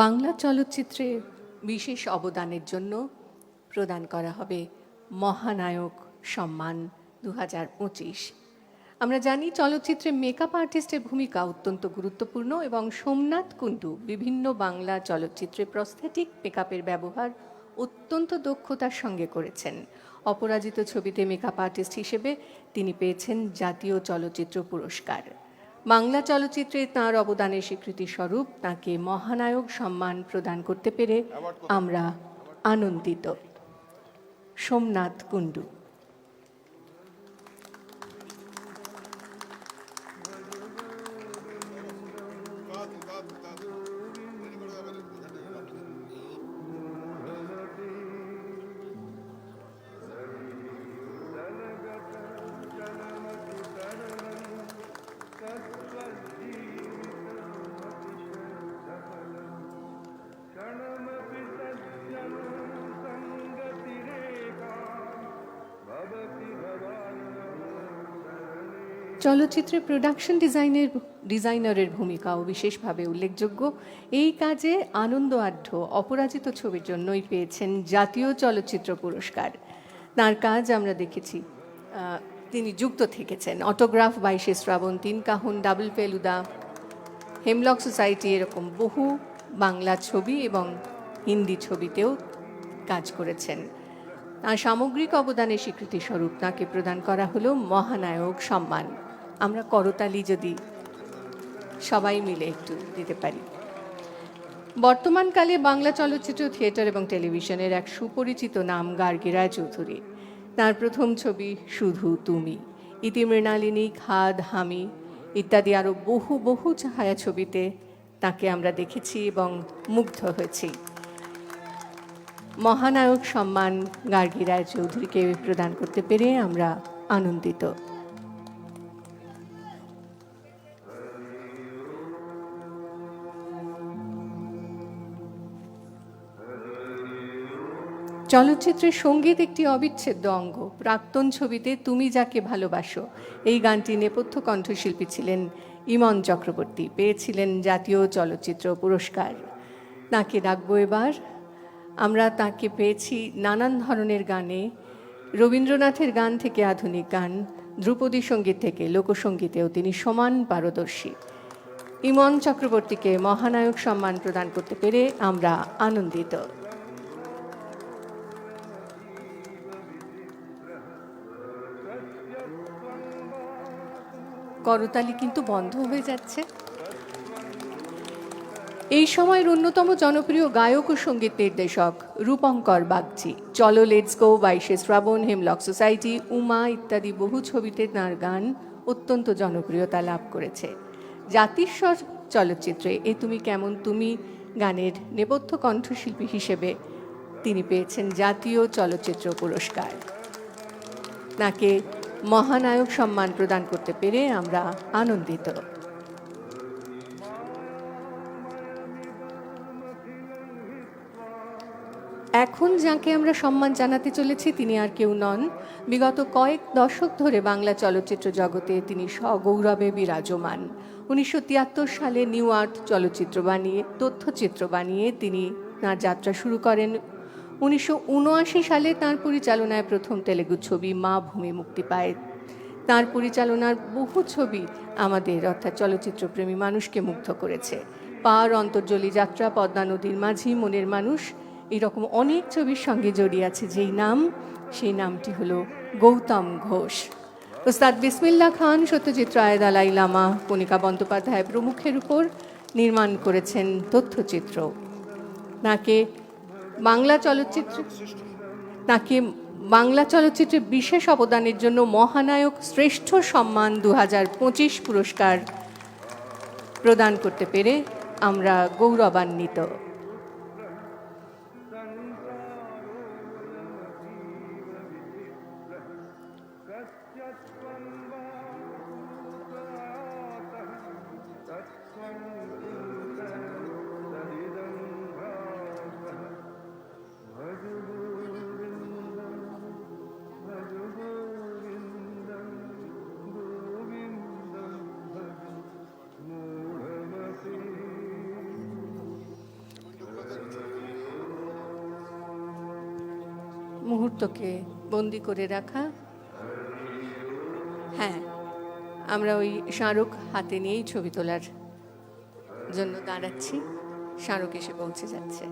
বাংলা চলচ্চিত্রে বিশেষ অবদানের জন্য প্রদান করা হবে মহানায়ক সম্মান 2025। আমরা জানি চলচ্চিত্রে মেকআপ আর্টিস্টের ভূমিকা অত্যন্ত গুরুত্বপূর্ণ এবং সোমনাথ কুণ্ডু বিভিন্ন বাংলা চলচ্চিত্রে প্রস্থেটিক মেকআপের ব্যবহার অত্যন্ত দক্ষতার সঙ্গে করেছেন। অপরাজিত ছবিতে মেকআপ আর্টিস্ট হিসেবে তিনি পেয়েছেন জাতীয় চলচ্চিত্র পুরস্কার। বাংলা চলচ্চিত্রে তাঁর অবদানের স্বীকৃতি স্বরূপ তাঁকে মহানায়ক সম্মান প্রদান করতে পেরে আমরা আনন্দিত। সোমনাথ কুণ্ডু। চলচ্চিত্রে প্রোডাকশন ডিজাইনারের ভূমিকাও বিশেষভাবে উল্লেখযোগ্য। এই কাজে আনন্দ আঢ্য অপরাজিত ছবির জন্যই পেয়েছেন জাতীয় চলচ্চিত্র পুরস্কার। তার কাজ আমরা দেখেছি, তিনি যুক্ত থেকেছেন অটোগ্রাফ, 22শে শ্রাবণ, 3 কাহুন, ডাবল ফেলুদা, হেমলক সোসাইটি, এরকম বহু বাংলা ছবি এবং হিন্দি ছবিতেও কাজ করেছেন। তার সামগ্রিক অবদানের স্বীকৃতি স্বরূপ তাকে প্রদান করা হলো মহানায়ক সম্মান। আমরা করতালি যদি সবাই মিলে একটু দিতে পারি। বর্তমানকালে বাংলা চলচ্চিত্র, থিয়েটার এবং টেলিভিশনের এক সুপরিচিত নাম গার্গী রায়চৌধুরী। তার প্রথম ছবি শুধু তুমি, ইতিমৃণালিনী, খাদ, হামি ইত্যাদি আরও বহু বহু ছায়াছবিতে তাকে আমরা দেখেছি এবং মুগ্ধ হয়েছি। মহানায়ক সম্মান গার্গী রায়চৌধুরীকে প্রদান করতে পেরে আমরা আনন্দিত। চলচ্চিত্রের সঙ্গীত একটি অবিচ্ছেদ্য অঙ্গ। প্রাক্তন ছবিতে তুমি যাকে ভালোবাসো এই গানটি নেপথ্য কণ্ঠশিল্পী ছিলেন ইমন চক্রবর্তী, পেয়েছিলেন জাতীয় চলচ্চিত্র পুরস্কার। তাকে ডাকবো এবার। আমরা তাকে পেয়েছি নানান ধরনের গানে, রবীন্দ্রনাথের গান থেকে আধুনিক গান, ধ্রুপদী সঙ্গীত থেকে লোকসঙ্গীতেও তিনি সমান পারদর্শী। ইমন চক্রবর্তীকে মহানায়ক সম্মান প্রদান করতে পেরে আমরা আনন্দিত। করতালি কিন্তু বন্ধ হয়ে যাচ্ছে। এই সময়ের অন্যতম জনপ্রিয় গায়ক ও সঙ্গীত নির্দেশক রূপঙ্কর বাগচি। চলো লেটস গো, 22শে শ্রাবণ, হেমলক সোসাইটি, উমা ইত্যাদি বহু ছবিতে তাঁর গান অত্যন্ত জনপ্রিয়তা লাভ করেছে। জাতিস্বর চলচ্চিত্রে এ তুমি কেমন তুমি গানের নেপথ্য কণ্ঠশিল্পী হিসেবে তিনি পেয়েছেন জাতীয় চলচ্চিত্র পুরস্কার। তাকে মহানায়ক সম্মান প্রদান করতে পেরে আমরা আনন্দিত। এখন যাকে আমরা সম্মান জানাতে চলেছি তিনি আর কেউ নন, বিগত কয়েক দশক ধরে বাংলা চলচ্চিত্র জগতে তিনি সগৌরবে বিরাজমান। 1973 সালে নিউ আর্ট চলচ্চিত্র বানিয়ে তথ্যচিত্র বানিয়ে তিনি তাঁর যাত্রা শুরু করেন। 1979 সালে তাঁর পরিচালনায় প্রথম তেলেগু ছবি মা ভূমি মুক্তি পায়। তাঁর পরিচালনার বহু ছবি আমাদের অর্থাৎ চলচ্চিত্রপ্রেমী মানুষকে মুগ্ধ করেছে। পার, অন্তর্জলী যাত্রা, পদ্মা নদীর মাঝি, মনের মানুষ, এরকম অনেক ছবির সঙ্গে জড়িয়ে আছে সেই নামটি হলো গৌতম ঘোষ। ওস্তাদ বিসমিল্লাহ খান, সত্যজিৎ রায়, দালাই লামা, কণিকা বন্দ্যোপাধ্যায় প্রমুখের উপর নির্মাণ করেছেন তথ্যচিত্র। তাকে বাংলা চলচ্চিত্রে বিশেষ অবদানের জন্য মহানায়ক শ্রেষ্ঠ সম্মান 2025 পুরস্কার প্রদান করতে পেরে আমরা গৌরবান্বিত। মুহূর্তকে বন্দি করে রাখা। হ্যাঁ, আমরা ওই স্মারক হাতে নিয়েই ছবি তোলার জন্য দাঁড়াচ্ছি। স্মারক এসে পৌঁছে যাচ্ছে।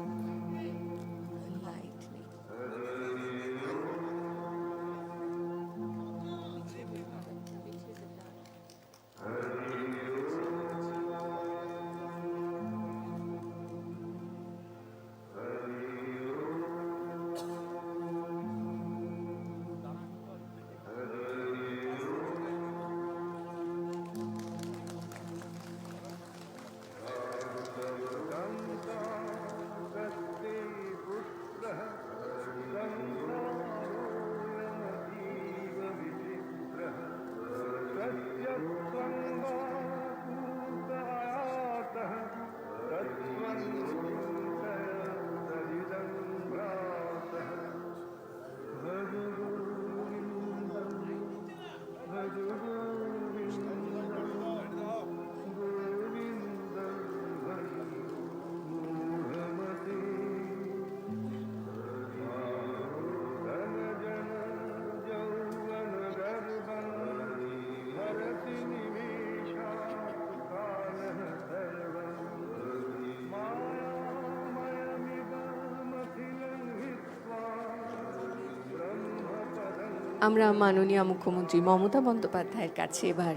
আমরা মাননীয় মুখ্যমন্ত্রী মমতা বন্দ্যোপাধ্যায়ের কাছে এবার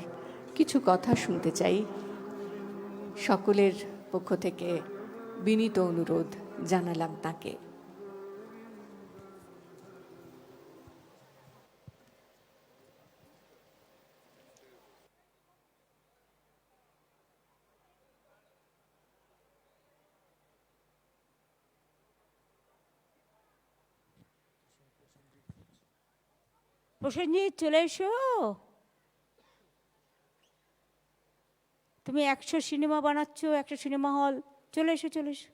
কিছু কথা শুনতে চাই। সকলের পক্ষ থেকে বিনীত অনুরোধ জানালাম তাকে। প্রসেনজিৎ, চলে এসো। তুমি 100 সিনেমা বানাচ্ছ, 100 সিনেমা হল, চলে এসো চলে এসো।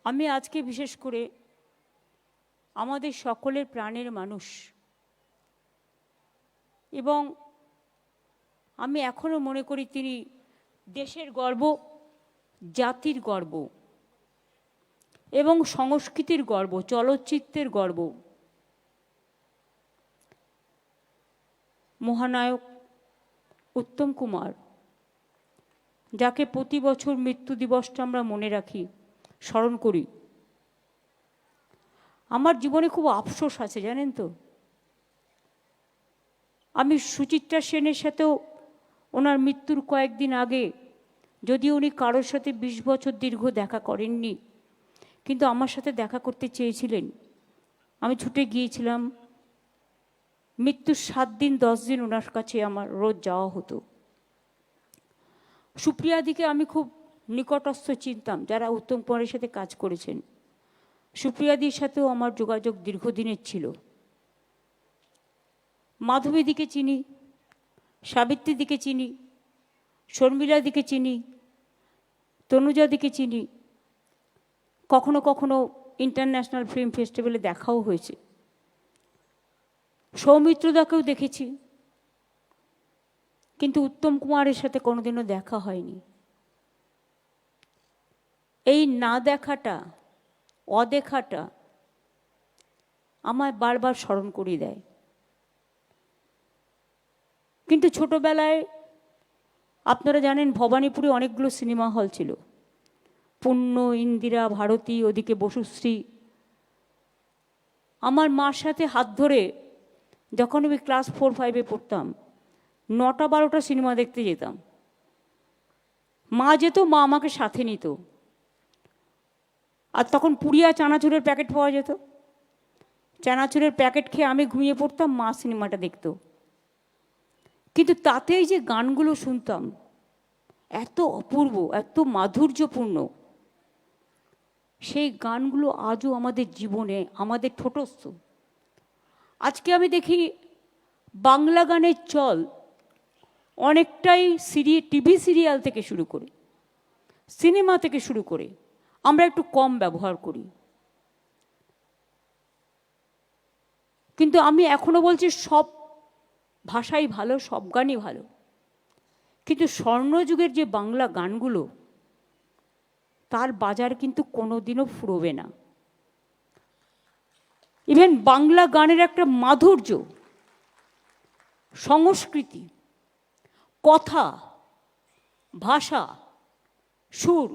আমি আজকে বিশেষ করে আমাদের সকলের প্রাণের মানুষ এবং আমি এখনো মনে করি তিনি দেশের গর্ব, জাতির গর্ব এবং সংস্কৃতির গর্ব, চলচ্চিত্রের গর্ব। মহানায়ক উত্তম কুমার, যাকে প্রতি বছর মৃত্যু দিবসটা আমরা মনে রাখি, স্মরণ করি। আমার জীবনে খুব আফসোস আছে জানেন তো। আমি সুচিত্রা সেনের সাথেও ওনার মৃত্যুর কয়েকদিন আগে, যদিও উনি কারোর সাথে 20 বছর দীর্ঘ দেখা করেননি, কিন্তু আমার সাথে দেখা করতে চেয়েছিলেন। আমি ছুটে গিয়েছিলাম। মৃত্যুর 7 দিন 10 দিন ওনার কাছে আমার রোজ যাওয়া হতো। সুপ্রিয়াদিকে আমি খুব নিকটস্থ চিনতাম, যারা উত্তম কুমারের সাথে কাজ করেছেন। সুপ্রিয়াদির সাথেও আমার যোগাযোগ দীর্ঘদিনের ছিল। মাধবীদিকে চিনি, সাবিত্রীদিকে চিনি, শর্মিলাদিকে চিনি, তনুজাদিকে চিনি, কখনো কখনো ইন্টারন্যাশনাল ফিল্ম ফেস্টিভ্যালে দেখাও হয়েছে। সৌমিত্রদাকেও দেখেছি, কিন্তু উত্তম কুমারের সাথে কোনোদিনও দেখা হয়নি। এই না দেখাটা, অদেখাটা আমায় বারবার স্মরণ করিয়ে দেয়। কিন্তু ছোটবেলায় আপনারা জানেন ভবানীপুরে অনেকগুলো সিনেমা হল ছিল, পূর্ণ, ইন্দিরা, ভারতী, ওদিকে বসুশ্রী। আমার মার সাথে হাত ধরে যখন আমি ক্লাস 4-5-এ পড়তাম, 9টা-12টা সিনেমা দেখতে যেতাম। মা যেত, মা আমাকে সাথে নিত। আর তখন পুড়িয়া চানাচুরের প্যাকেট পাওয়া যেত, চানাচুরের প্যাকেট খেয়ে আমি ঘুমিয়ে পড়তাম, মা সিনেমাটা দেখত। কিন্তু তাতে এই যে গানগুলো শুনতাম, এত অপূর্ব, এত মাধুর্যপূর্ণ, সেই গানগুলো আজও আমাদের জীবনে, আমাদের ঠোঁটস্থ। আজকে আমি দেখি বাংলা গানের চল অনেকটাই টিভি সিরিয়াল থেকে শুরু করে, সিনেমা থেকে শুরু করে আমরা একটু কম ব্যবহার করি। কিন্তু আমি এখনো বলছি সব ভাষাই ভালো, সব গানই ভালো, কিন্তু স্বর্ণযুগের যে বাংলা গানগুলো, তার বাজার কিন্তু কোনোদিনও ফুরোবে না। ইভেন বাংলা গানের একটা মাধুর্য, সংস্কৃতি, কথা, ভাষা, সুর,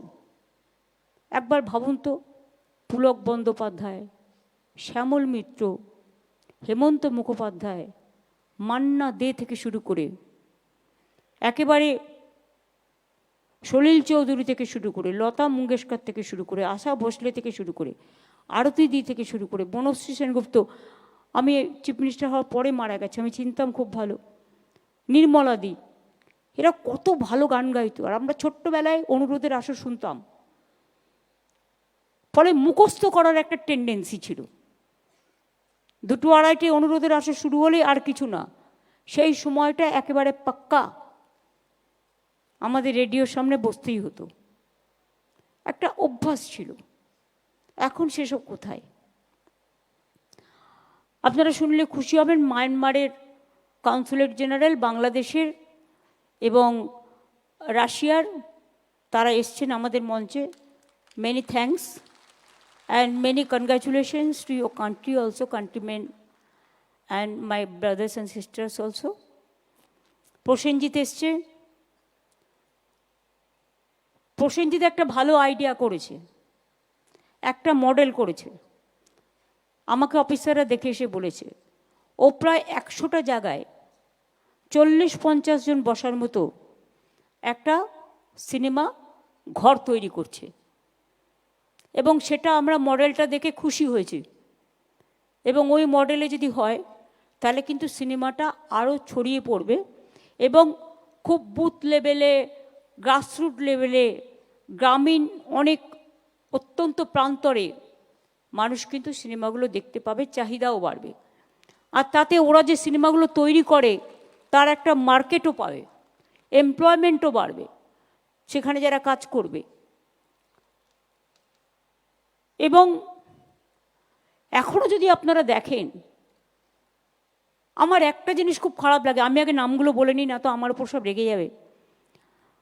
একবার ভাবুন তো, পুলক বন্দ্যোপাধ্যায়, শ্যামল মিত্র, হেমন্ত মুখোপাধ্যায়, মান্না দে থেকে শুরু করে একেবারে সলিল চৌধুরী থেকে শুরু করে, লতা মঙ্গেশকর থেকে শুরু করে, আশা ভোসলে থেকে শুরু করে, আরতি দি থেকে শুরু করে, বনশ্রী সেনগুপ্ত, আমি চিফ মিনিস্টার হওয়ার পরে মারা গেছে, আমি চিনতাম খুব ভালো, নির্মলা দি, এরা কত ভালো গান গাইতো। আর আমরা ছোট্টবেলায় অনুরোধের আসর শুনতাম, ফলে মুখস্থ করার একটা টেন্ডেন্সি ছিল। 2-2-2:30 অনুরোধের আসর শুরু হলে আর কিছু না, সেই সময়টা একেবারে পাক্কা আমাদের রেডিওর সামনে বসতেই হতো, একটা অভ্যাস ছিল। এখন সেসব কোথায়? আপনারা শুনলে খুশি হবেন, মায়ানমারের কনসুলেট জেনারেল, বাংলাদেশের এবং রাশিয়ার, তারা এসছেন আমাদের মঞ্চে। Many thanks and many congratulations to your country also, countrymen and my brothers and sisters also. Prosenjit এসছে। প্রসেনজিৎ একটা ভালো আইডিয়া করেছে, একটা মডেল করেছে। আমাকে অফিসাররা দেখে এসে বলেছে ও প্রায় 100টা জায়গায় 40-50 জন বসার মতো একটা সিনেমা ঘর তৈরি করছে, এবং সেটা আমরা মডেলটা দেখে খুশি হয়েছি। এবং ওই মডেলে যদি হয় তাহলে কিন্তু সিনেমাটা আরও ছড়িয়ে পড়বে, এবং খুব বুথ লেভেলে, গ্রাসরুট লেভেলে, গ্রামীণ অনেক অত্যন্ত প্রান্তরে মানুষ কিন্তু সিনেমাগুলো দেখতে পাবে, চাহিদাও বাড়বে। আর তাতে ওরা যে সিনেমাগুলো তৈরি করে তার একটা মার্কেটও পাবে, এমপ্লয়মেন্টও বাড়বে সেখানে যারা কাজ করবে। এবং এখনও যদি আপনারা দেখেন, আমার একটা জিনিস খুব খারাপ লাগে, আমি আগে নামগুলো বলে নিই, না তো আমার ওপর সব রেগে যাবে।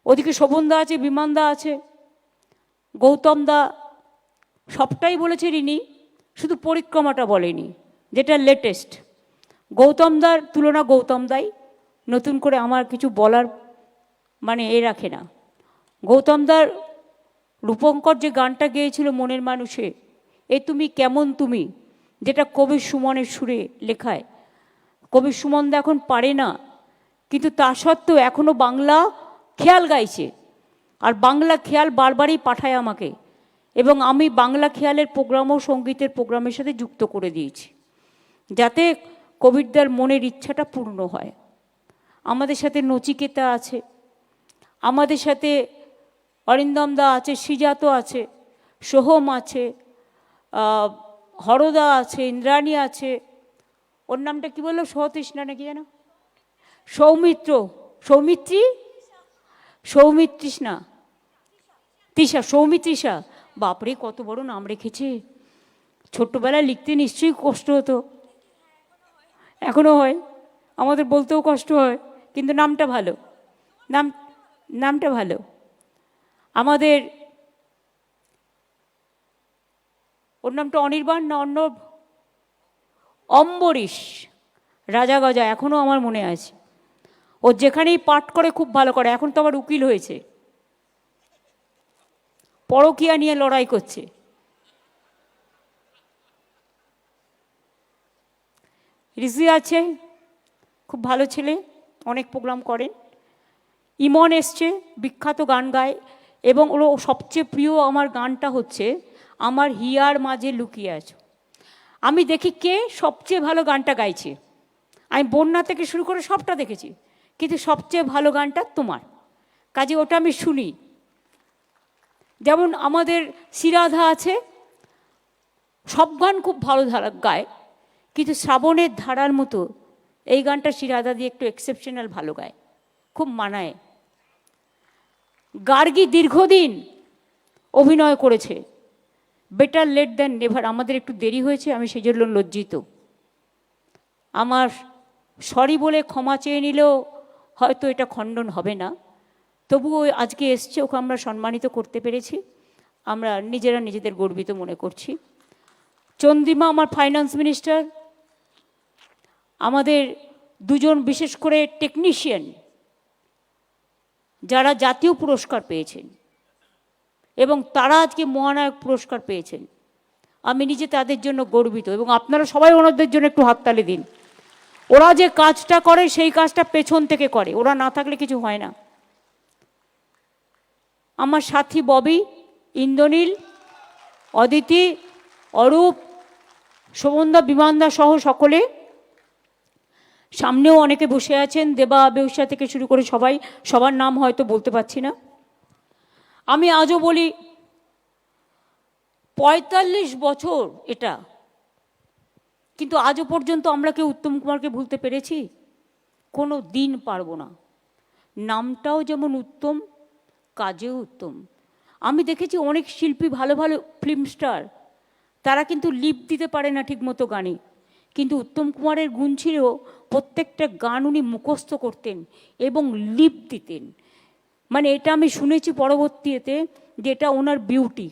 ওদিকে শোভনদা আছে, বিমানদা আছে, গৌতমদা, সবটাই বলেছে রিনি, শুধু পরিক্রমাটা বলেনি, যেটা লেটেস্ট। গৌতমদার তুলনা গৌতমদাই, নতুন করে আমার কিছু বলার মানে রাখে না। গৌতমদার রূপঙ্কর যে গানটা গেয়েছিল মনের মানুষে, এ তুমি কেমন তুমি, যেটা কবি সুমনের সুরে লেখায়, কবি সুমনদা এখন পারে না, কিন্তু তা সত্ত্বেও এখনও বাংলা খেয়াল গাইছে। আর বাংলা খেয়াল বারবারই পাঠায় আমাকে, এবং আমি বাংলা খেয়ালের প্রোগ্রামও সঙ্গীতের প্রোগ্রামের সাথে যুক্ত করে দিয়েছি, যাতে কবিরদার মনের ইচ্ছাটা পূর্ণ হয়। আমাদের সাথে নচিকেতা আছে, আমাদের সাথে অরিন্দমদা আছে, সিজাত আছে, সোহম আছে, হরদা আছে, ইন্দ্রাণী আছে, ওর নামটা কি বললো, সহতৃষ্ণা নাকি যেন, সৌমিত্র, সৌমিত্রী, সৌমিত্রিষ্ণা, তৃষা, সৌমিত্রিষা। বাপরে কত বড় নাম রেখেছে। ছোট্টবেলায় লিখতে নিশ্চয়ই কষ্ট হতো, এখনো হয়, আমাদের বলতেও কষ্ট হয়, কিন্তু নামটা ভালো, নামটা ভালো। আমাদের ওর নামটা অনির্বাণ না অর্ণব, অম্বরীশ রাজা গজা, এখনও আমার মনে আছে। ও যেখানেই পাঠ করে খুব ভালো করে, এখন তো আবার উকিল হয়েছে, পরকীয়া নিয়ে লড়াই করছে। রিজি আছে, খুব ভালো ছেলে, অনেক প্রোগ্রাম করেন। ইমন এসছে, বিখ্যাত গান গায়, এবং ওর সবচেয়ে প্রিয় আমার গানটা হচ্ছে আমার হিয়ার মাঝে লুকিয়ে আছো। আমি দেখি কে সবচেয়ে ভালো গানটা গাইছে, আমি বন্যা থেকে শুরু করে সবটা দেখেছি, কিন্তু সবচেয়ে ভালো গানটা তোমার, কাজে ওটা আমি শুনি। যেমন আমাদের শ্রীরাধা আছে, সব গান খুব ভালো গায়, কিন্তু শ্রাবণের ধারার মতো এই গানটা শ্রীরাধা দিয়ে একটু এক্সেপশনাল ভালো গায়, খুব মানায়। গার্গী দীর্ঘদিন অভিনয় করেছে, বেটার লেট দ্যান নেভার। আমাদের একটু দেরি হয়েছে, আমি সেই জন্য লজ্জিত। আমার সরি বলে ক্ষমা চেয়ে নিলেও হয়তো এটা খণ্ডন হবে না, তবুও আজকে এসছে, ওকে আমরা সম্মানিত করতে পেরেছি, আমরা নিজেরা নিজেদের গর্বিত মনে করছি। চন্দ্রিমা আমার ফাইন্যান্স মিনিস্টার, আমাদের দুজন বিশেষ করে টেকনিশিয়ান যারা জাতীয় পুরস্কার পেয়েছেন এবং তারা আজকে মহানায়ক পুরস্কার পেয়েছেন, আমি নিজে তাদের জন্য গর্বিত, এবং আপনারা সবাই ওনাদের জন্য একটু হাততালি দিন। ওরা যে কাজটা করে সেই কাজটা পেছন থেকে করে, ওরা না থাকলে কিছু হয় না। আমার সাথী ববি, ইন্দ্রনীল, অদিতি, অরূপ, শোভনদা, বিমানদা সহ সকলে, সামনেও অনেকে বসে আছেন, দেবা, বেউসা থেকে শুরু করে সবাই, সবার নাম হয়তো বলতে পারছি না। আমি আজও বলি ৪৫ বছর এটা, কিন্তু আজও পর্যন্ত আমরা কেউ উত্তম কুমারকে ভুলতে পেরেছি? কোনো দিন পারবো না। নামটাও যেমন উত্তম, কাজেও উত্তম। আমি দেখেছি অনেক শিল্পী, ভালো ভালো ফিল্ম স্টার, তারা কিন্তু লিপ দিতে পারে না ঠিকমতো গানে, কিন্তু উত্তম কুমারের গুণ ছিল প্রত্যেকটা গান উনি মুখস্থ করতেন এবং লিপ দিতেন। মানে এটা আমি শুনেছি পরবর্তীতে যে এটা ওনার বিউটি।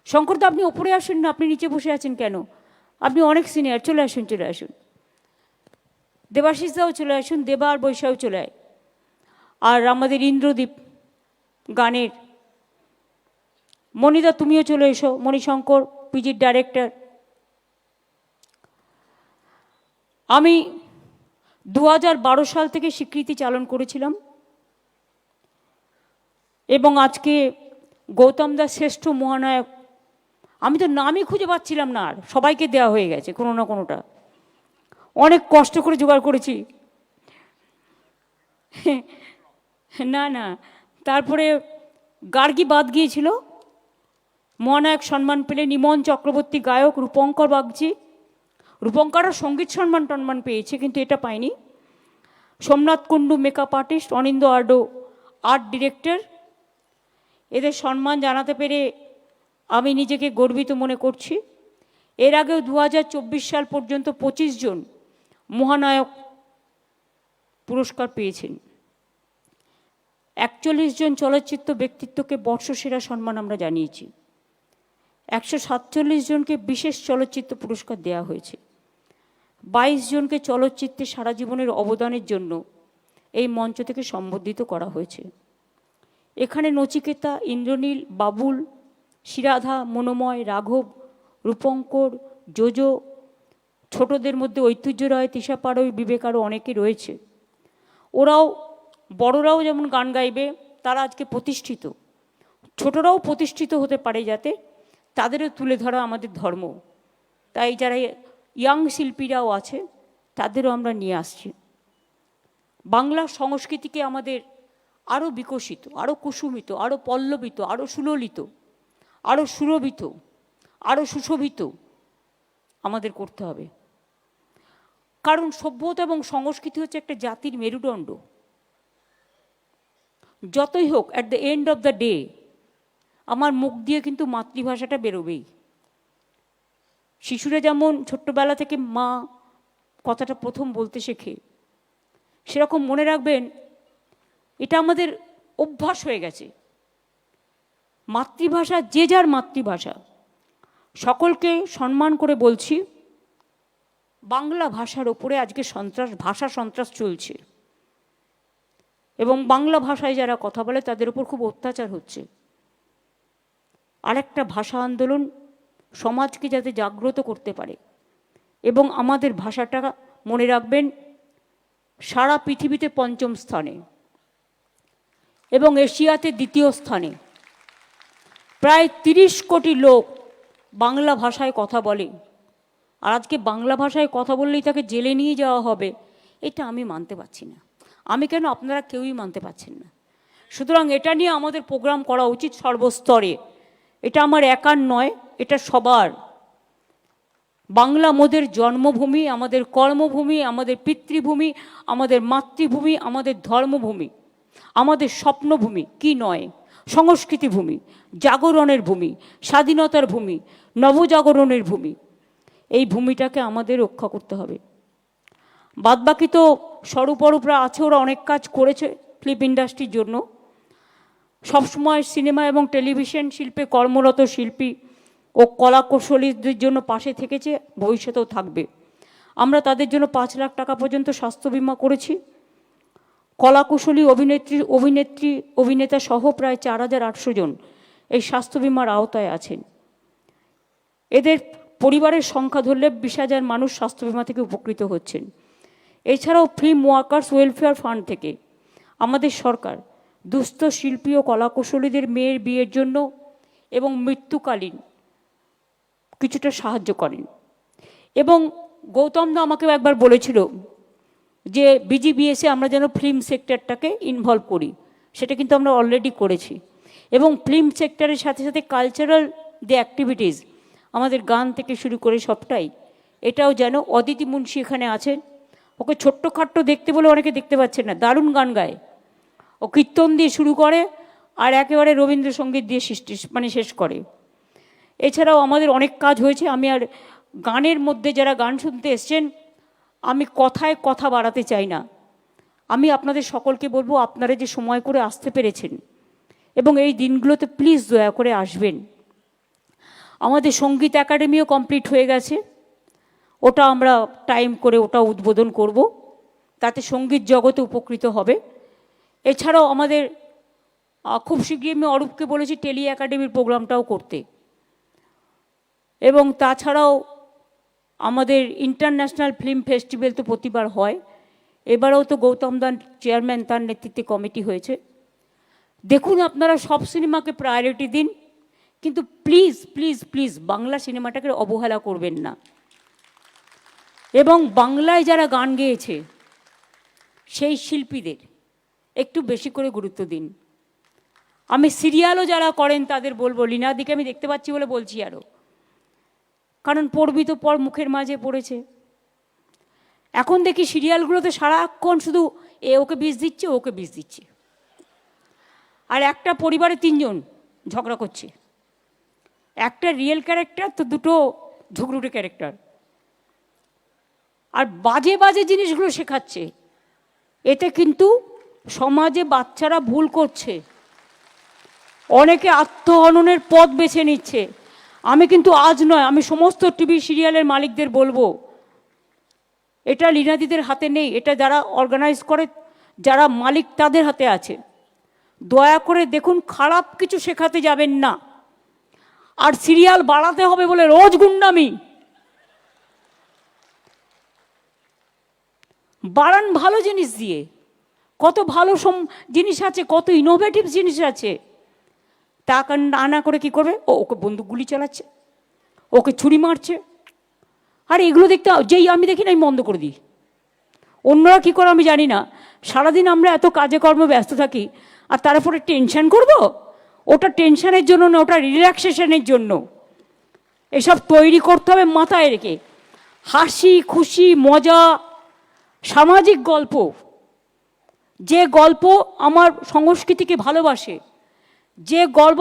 শঙ্করদা, আপনি ওপরে আসুন না, আপনি নিচে বসে আছেন কেন? আপনি অনেক সিনিয়র, চলে আসুন, চলে আসুন। দেবাশিসদাও চলে আসুন, দেবা আর বৈশাও চলে আয়। আর আমাদের ইন্দ্রদীপ গানের মণিদা, তুমিও চলে এসো, মণিশঙ্কর পিজির ডাইরেক্টর। আমি 2012 সাল থেকে স্বীকৃতি চালন করেছিলাম, এবং আজকে গৌতম দাস শ্রেষ্ঠ মহানায়ক, আমি তো নামই খুঁজে পাচ্ছিলাম না, আর সবাইকে দেওয়া হয়ে গেছে কোনো না কোনোটা, অনেক কষ্ট করে জোগাড় করেছি। না না, তারপরে গার্গী বাদ গিয়েছিল, মহানায়ক সম্মান পেলেন ইমন চক্রবর্তী, গায়ক রূপঙ্কর বাগচি, রূপঙ্করও সঙ্গীত সম্মান পেয়েছে, কিন্তু এটা পায়নি। সোমনাথ কুণ্ডু মেকআপ আর্টিস্ট, অনিন্দ আর্ডো আর্ট ডিরেক্টর। এদের সম্মান জানাতে পেরে আমি নিজেকে গর্বিত মনে করছি। এর আগেও 2024 সাল পর্যন্ত 25 জন মহানায়ক পুরস্কার পেয়েছেন। 41 জন চলচ্চিত্র ব্যক্তিত্বকে বর্ষসেরা সম্মান আমরা জানিয়েছি। 147 জনকে বিশেষ চলচ্চিত্র পুরস্কার দেওয়া হয়েছে। 22 জনকে চলচ্চিত্রে সারা জীবনের অবদানের জন্য এই মঞ্চ থেকে সম্বর্ধিত করা হয়েছে। এখানে নচিকেতা, ইন্দ্রনীল, বাবুল, শ্রীরাধা, মনোময়, রাঘব, রূপঙ্কর, জোজো, ছোটদের মধ্যে ঐতিহ্য রায়, তৃষা পাড়ই, বিবেক, আরও অনেকে রয়েছে। ওরাও, বড়রাও যেমন গান গাইবে, তারা আজকে প্রতিষ্ঠিত, ছোটরাও প্রতিষ্ঠিত হতে পারে, যাতে তাদেরও তুলে ধরা আমাদের ধর্ম। তাই যারা ইয়াং শিল্পীরাও আছে তাদেরও আমরা নিয়ে আসছি। বাংলা সংস্কৃতিকে আমাদের আরও বিকশিত, আরও কুসুমিত, আরও পল্লবিত, আরও সুললিত, আরও সুরভিত, আরও সুশোভিত আমাদের করতে হবে। কারণ সভ্যতা এবং সংস্কৃতি হচ্ছে একটা জাতির মেরুদণ্ড। যতই হোক, at the end of the day আমার মুখ দিয়ে কিন্তু মাতৃভাষাটা বেরোবেই। শিশুরা যেমন ছোট্টবেলা থেকে মা কথাটা প্রথম বলতে শেখে, সেরকম মনে রাখবেন এটা আমাদের অভ্যাস হয়ে গেছে। মাতৃভাষা যে যার মাতৃভাষা, সকলকে সম্মান করে বলছি, বাংলা ভাষার ওপরে আজকে ভাষা সন্ত্রাস চলছে এবং বাংলা ভাষায় যারা কথা বলে তাদের উপর খুব অত্যাচার হচ্ছে। আরেকটা ভাষা আন্দোলন সমাজকে যাতে জাগ্রত করতে পারে এবং আমাদের ভাষাটা মনে রাখবেন সারা পৃথিবীতে ৫ম স্থানে এবং এশিয়াতে ২য় স্থানে। প্রায় ৩০ কোটি লোক বাংলা ভাষায় কথা বলে, আর আজকে বাংলা ভাষায় কথা বললেই তাকে জেলে নিয়ে যাওয়া হবে, এটা আমি মানতে পারছি না। আমি কেন, আপনারা কেউই মানতে পারছেন না। সুতরাং এটা নিয়ে আমাদের প্রোগ্রাম করা উচিত সর্বস্তরে। এটা আমার একার নয়, এটা সবার। বাংলা আমাদের জন্মভূমি, আমাদের কর্মভূমি, আমাদের পিতৃভূমি, আমাদের মাতৃভূমি, আমাদের ধর্মভূমি, আমাদের স্বপ্নভূমি, কি নয়, সংস্কৃতি ভূমি, জাগরণের ভূমি, স্বাধীনতার ভূমি, নবজাগরণের ভূমি। এই ভূমিটাকে আমাদের রক্ষা করতে হবে। বাদবাকি তো স্বরূপরা আছে, ওরা অনেক কাজ করেছে ফিল্ম ইন্ডাস্ট্রির জন্য। সবসময় সিনেমা এবং টেলিভিশন শিল্পে কর্মরত শিল্পী ও কলাকুশলীদের জন্য পাশে থেকেছে, ভবিষ্যতেও থাকবে। আমরা তাদের জন্য ৫ লাখ টাকা পর্যন্ত স্বাস্থ্য বিমা করেছি। কলাকুশলী অভিনেতা সহ প্রায় ৪,৮০০ জন এই স্বাস্থ্য বিমার আওতায় আছেন। এদের পরিবারের সংখ্যা ধরলে ২০,০০০ মানুষ স্বাস্থ্য বিমা থেকে উপকৃত হচ্ছেন। এছাড়াও ফিল্ম ওয়ার্কার্স ওয়েলফেয়ার ফান্ড থেকে আমাদের সরকার দুস্থ শিল্পী ও কলাকুশলীদের মেয়ের বিয়ের জন্য এবং মৃত্যুকালীন কিছুটা সাহায্য করেন। এবং গৌতম দা আমাকেও একবার বলেছিল যে বিজিবিএসে আমরা যেন ফিল্ম সেক্টরটাকে ইনভলভ করি, সেটা কিন্তু আমরা অলরেডি করেছি। এবং ফিল্ম সেক্টরের সাথে সাথে কালচারাল যে অ্যাক্টিভিটিস, আমাদের গান থেকে শুরু করে সবটাই, এটাও যেন অদিতি মুন্সি এখানে আছেন, ওকে ছোট্টখাট্ট দেখতে বলে অনেকে দেখতে পাচ্ছেন না, দারুণ গান গায়। ও কীর্তন দিয়ে শুরু করে আর একেবারে রবীন্দ্রসঙ্গীত দিয়ে শেষ করে। এছাড়াও আমাদের অনেক কাজ হয়েছে। আমি আর গানের মধ্যে যারা গান শুনতে এসছেন, আমি কথায় কথা বাড়াতে চাই না। আমি আপনাদের সকলকে বলবো, আপনারা যে সময় করে আসতে পেরেছেন এবং এই দিনগুলোতে প্লিজ দয়া করে আসবেন। আমাদের সঙ্গীত একাডেমিও কমপ্লিট হয়ে গেছে, ওটা আমরা টাইম করে ওটা উদ্বোধন করব, তাতে সঙ্গীত জগতে উপকৃত হবে। এছাড়াও আমাদের খুব শীঘ্রই আমি অরূপকে বলেছি টেলি একাডেমির প্রোগ্রামটাও করতে। এবং তাছাড়াও আমাদের ইন্টারন্যাশনাল ফিল্ম ফেস্টিভ্যাল তো প্রতিবার হয়, এবারেও তো গৌতম দান চেয়ারম্যান, তার নেতৃত্বে কমিটি হয়েছে। দেখুন, আপনারা সব সিনেমাকে প্রায়োরিটি দিন, কিন্তু প্লিজ প্লিজ প্লিজ বাংলা সিনেমাটাকে অবহেলা করবেন না। এবং বাংলায় যারা গান গেয়েছে সেই শিল্পীদের একটু বেশি করে গুরুত্ব দিন। আমি সিরিয়ালও যারা করেন তাদের বলবো, লীনাদিকে আমি দেখতে পাচ্ছি বলে বলছি আরও, কারণ পড়বি তো পর মুখের মাঝে পড়েছে। এখন দেখি সিরিয়ালগুলোতে সারাক্ষণ শুধু ওকে বিষ দিচ্ছে, ওকে বিষ দিচ্ছে, আর একটা পরিবারে ৩ জন ঝগড়া করছে, একটা রিয়েল ক্যারেক্টার তো 2টো ঝুগরুটে ক্যারেক্টার, আর বাজে বাজে জিনিসগুলো শেখাচ্ছে। এতে কিন্তু সমাজে বাচ্চারা ভুল করছে, অনেকে আত্মহননের পথ বেছে নিচ্ছে। আমি কিন্তু আজ নয়, আমি সমস্ত টিভি সিরিয়ালের মালিকদের বলবো, এটা লীনাদিদের হাতে নেই, এটা যারা অর্গানাইজ করে, যারা মালিক, তাদের হাতে আছে। দয়া করে দেখুন, খারাপ কিছু শেখাতে যাবেন না। আর সিরিয়াল বাড়াতে হবে বলে রোজ গুন্ডামি বাড়ান, ভালো জিনিস দিয়ে। কত ভালো জিনিস আছে, কত ইনোভেটিভ জিনিস আছে। তা না করে কি করবে, ওকে বন্দুক গুলি চালাচ্ছে, ওকে ছুরি মারছে। আর এগুলো দেখতে যেই আমি দেখি না, আমি বন্ধ করে দিই। অন্যরা কী করে আমি জানি না। সারাদিন আমরা এত কাজে কর্মে ব্যস্ত থাকি, আর তারপরে টেনশন করব। ওটা টেনশনের জন্য না, ওটা রিল্যাক্সেশনের জন্য। এসব তৈরি করতে হবে মাথায় রেখে। হাসি খুশি মজা সামাজিক গল্প, যে গল্প আমার সংস্কৃতিকে ভালোবাসে, যে গল্প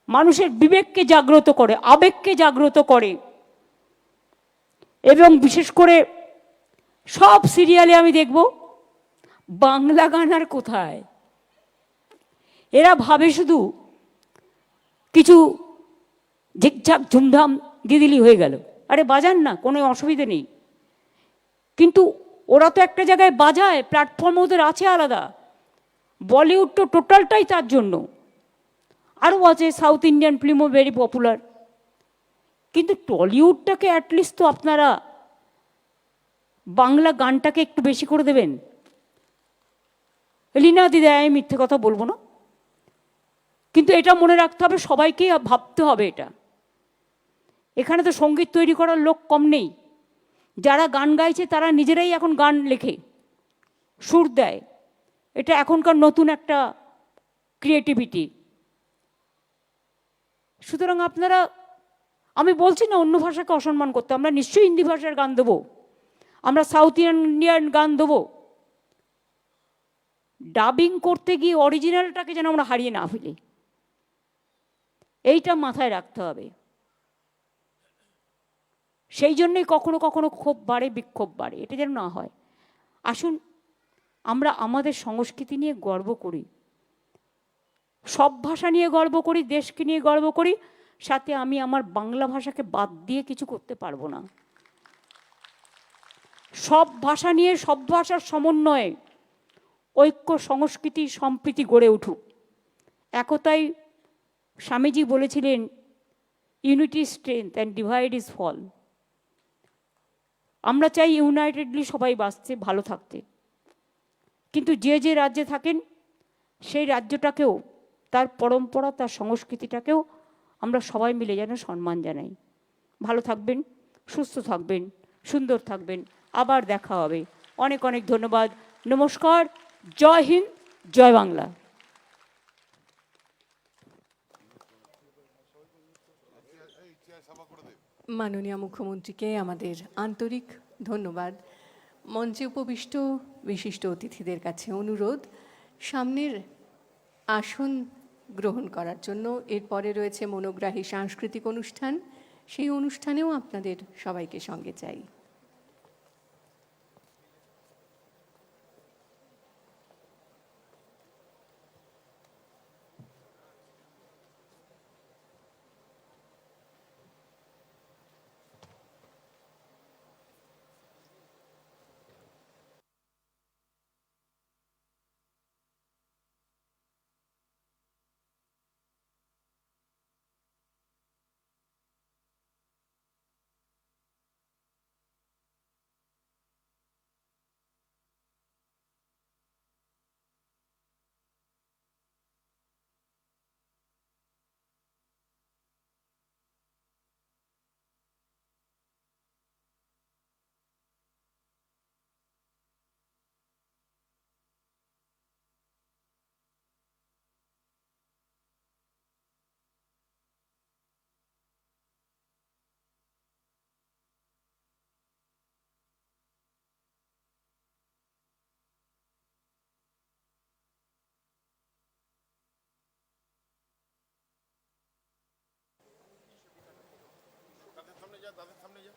মানুষের বিবেককে জাগ্রত করে, আবেগকে জাগ্রত করে, এবং বিশেষ করে সব সিরিয়ালে আমি দেখব বাংলা গান আর কোথায়। এরা ভাবে শুধু কিছু ঝিকঝাক ঝুমঝাম দিয়ে দিলি হয়ে গেল, আরে বাজান না, কোনো অসুবিধে নেই, কিন্তু ওরা তো একটা জায়গায় বাজায়, প্ল্যাটফর্ম ওদের আছে আলাদা। বলিউড তো টোটালটাই তার জন্য, আরও আছে সাউথ ইন্ডিয়ান ফিল্মও ভেরি পপুলার, কিন্তু টলিউডটাকে অ্যাটলিস্ট তো আপনারা বাংলা গানটাকে একটু বেশি করে দেবেন। লীনা দিদি, আমি মিথ্যে কথা বলবো না, কিন্তু এটা মনে রাখতে হবে, সবাইকেই ভাবতে হবে এটা। এখানে তো সঙ্গীত তৈরি করার লোক কম নেই, যারা গান গাইছে তারা নিজেরাই এখন গান লেখে, সুর দেয়। এটা এখনকার নতুন একটা ক্রিয়েটিভিটি। সুতরাং আপনারা, আমি বলছি না অন্য ভাষাকে অসম্মান করতে, আমরা নিশ্চয়ই হিন্দি ভাষার গান দেবো, আমরা সাউথ ইন্ডিয়ান গান দেবো, ডাবিং করতে গিয়ে অরিজিনালটাকে যেন আমরা হারিয়ে না ফেলি, এইটা মাথায় রাখতে হবে। সেই জন্যই কখনো কখনো ক্ষোভ বাড়ে, বিক্ষোভ বাড়ে, এটা যেন না হয়। আসুন আমরা আমাদের সংস্কৃতি নিয়ে গর্ব করি, সব ভাষা নিয়ে গর্ব করি, দেশকে নিয়ে গর্ব করি, সাথে আমি আমার বাংলা ভাষাকে বাদ দিয়ে কিছু করতে পারবো না। সব ভাষা নিয়ে, সব ভাষার সমন্বয়ে ঐক্য, সংস্কৃতি, সম্প্রীতি গড়ে উঠুক। একতাই স্বামীজি বলেছিলেন, unity strength and divide is fall. আমরা চাই ইউনাইটেডলি সবাই বাঁচতে, ভালো থাকতে, কিন্তু যে যে রাজ্যে থাকেন সেই রাজ্যটাকেও, তার পরম্পরা, তার সংস্কৃতিটাকেও আমরা সবাই মিলে যেন সম্মান জানাই। ভালো থাকবেন, সুস্থ থাকবেন, সুন্দর থাকবেন, আবার দেখা হবে। অনেক অনেক ধন্যবাদ, নমস্কার, জয় হিন্দ, জয় বাংলা। মাননীয় মুখ্যমন্ত্রীকে আমাদের আন্তরিক ধন্যবাদ। মঞ্চে উপবিষ্ট বিশিষ্ট অতিথিদের কাছে অনুরোধ, সামনের আসন গ্রহণ করার জন্য। এরপরে রয়েছে মনোগ্রাহী সাংস্কৃতিক অনুষ্ঠান, সেই অনুষ্ঠানেও আপনাদের সবাইকে সঙ্গে চাই। তাদের সামনে যা।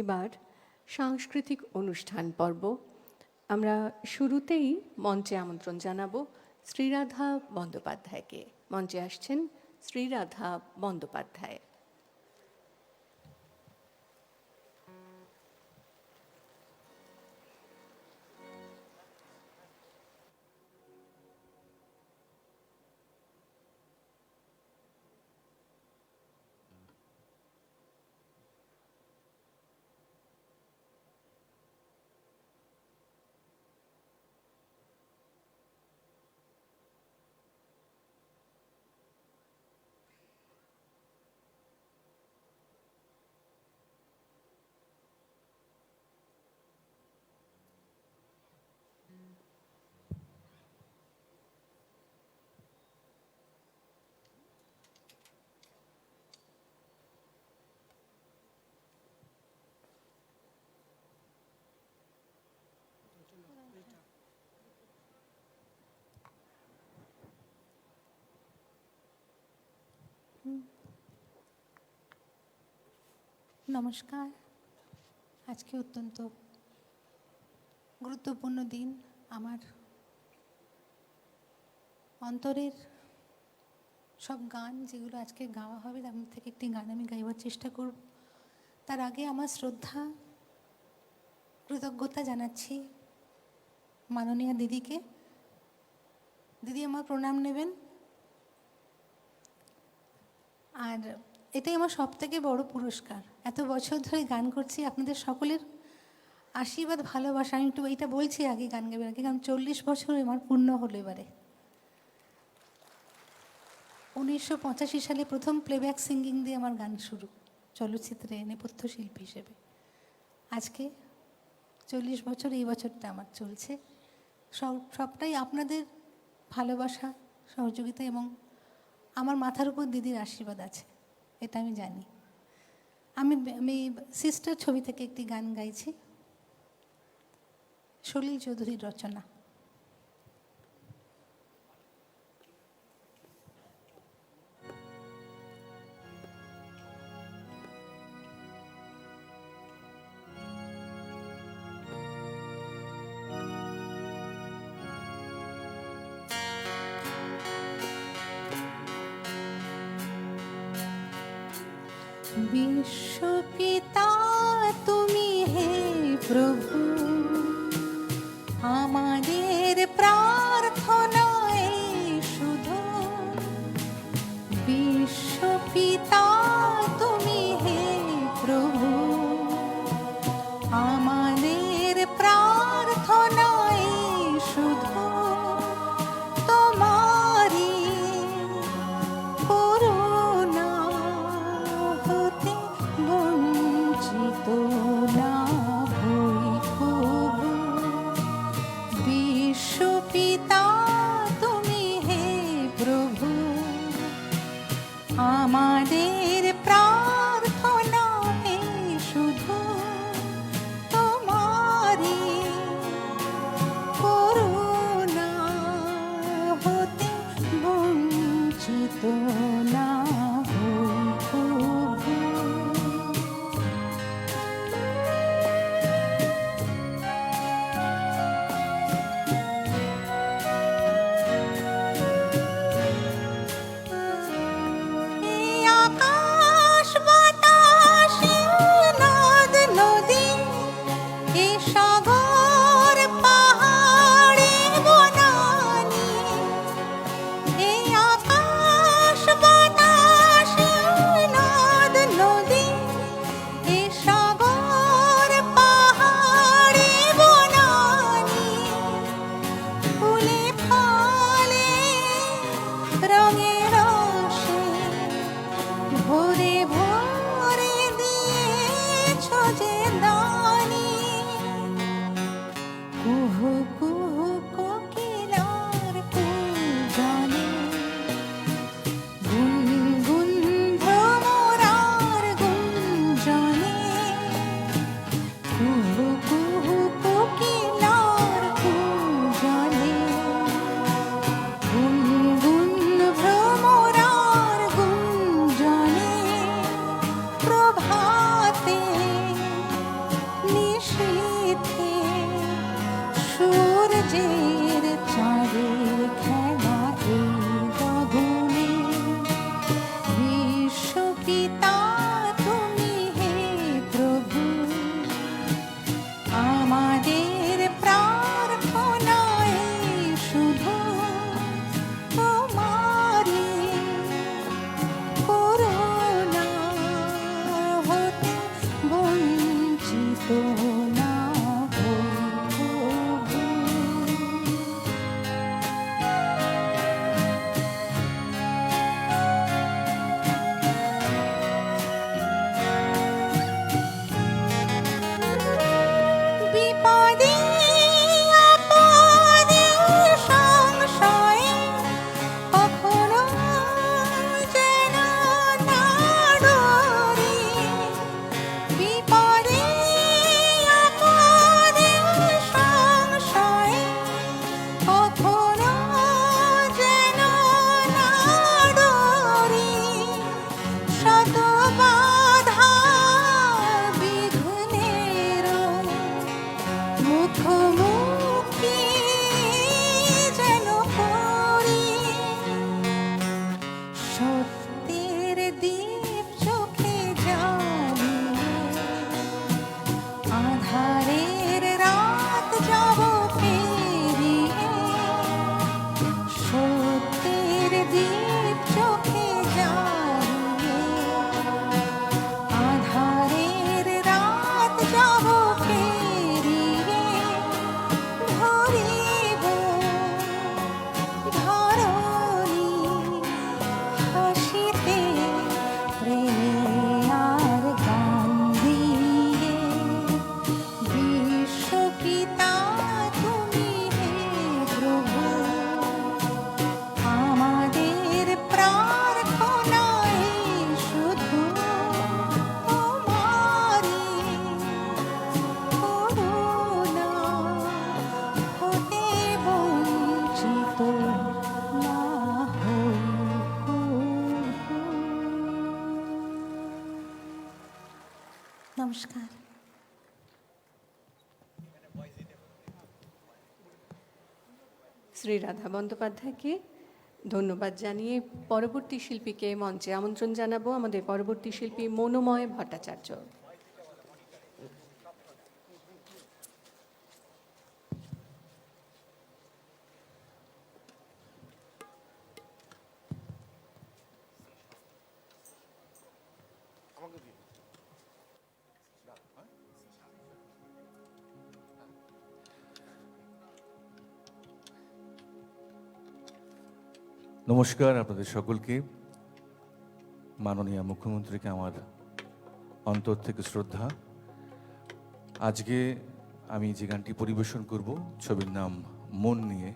এবার সাংস্কৃতিক অনুষ্ঠান পর্ব। আমরা শুরুতেই মঞ্চে আমন্ত্রণ জানাবো শ্রীরাধা বন্দ্যোপাধ্যায়কে। মঞ্চে আসছেন শ্রীরাধা বন্দ্যোপাধ্যায়। নমস্কার। আজকে অত্যন্ত গুরুত্বপূর্ণ দিন। আমার অন্তরের সব গান যেগুলো আজকে গাওয়া হবে তার মধ্যে থেকে একটি গান আমি গাইবার চেষ্টা করব। তার আগে আমার শ্রদ্ধা কৃতজ্ঞতা জানাচ্ছি মাননীয়া দিদিকে। দিদি আমার প্রণাম নেবেন। আর এটাই আমার সবথেকে বড় পুরস্কার। এত বছর ধরে গান করছি, আপনাদের সকলের আশীর্বাদ ভালোবাসা। আমি একটু এইটা বলছি আগে গান গাবেন আগে, কারণ 40 বছর আমার পূর্ণ হলো এবারে। 1985 সালে প্রথম প্লেব্যাক সিঙ্গিং দিয়ে আমার গান শুরু, চলচ্চিত্রে নেপথ্য শিল্পী হিসেবে। আজকে 40 বছর, এই বছরটা আমার চলছে। সবটাই আপনাদের ভালোবাসা, সহযোগিতা এবং আমার মাথার উপর দিদির আশীর্বাদ আছে, এটা আমি জানি। আমি সিস্টার ছবি থেকে একটি গান গাইছি, সলিল চৌধুরীর রচনা। বিশ্বপিতা তুমি হে প্রভু, আমাদের প্রার্থনায় শুধু। বিশ্বপিতা তুমি হে প্রভু, আমাদের প্রার্থনায় শুধু তোমারি করুণা হতে বঞ্চিত না হই কভু। বিশ্বপিতা তুমি হে প্রভু, আমাদের প্রার্থনায় শুধু তোমারি করুণা হতে বঞ্চিত না হই কভু। শ্রীরাধা বন্দ্যোপাধ্যায়কে ধন্যবাদ জানিয়ে পরবর্তী শিল্পীকে মঞ্চে আমন্ত্রণ জানাবো। আমাদের পরবর্তী শিল্পী মনোময় ভট্টাচার্য। নমস্কার আপনাদের সকলকে। মাননীয় মুখ্যমন্ত্রীকে আমার অন্তর থেকে শ্রদ্ধা। আজকে আমি যে গানটি পরিবেশন করব ছবির নাম মন নিয়ে,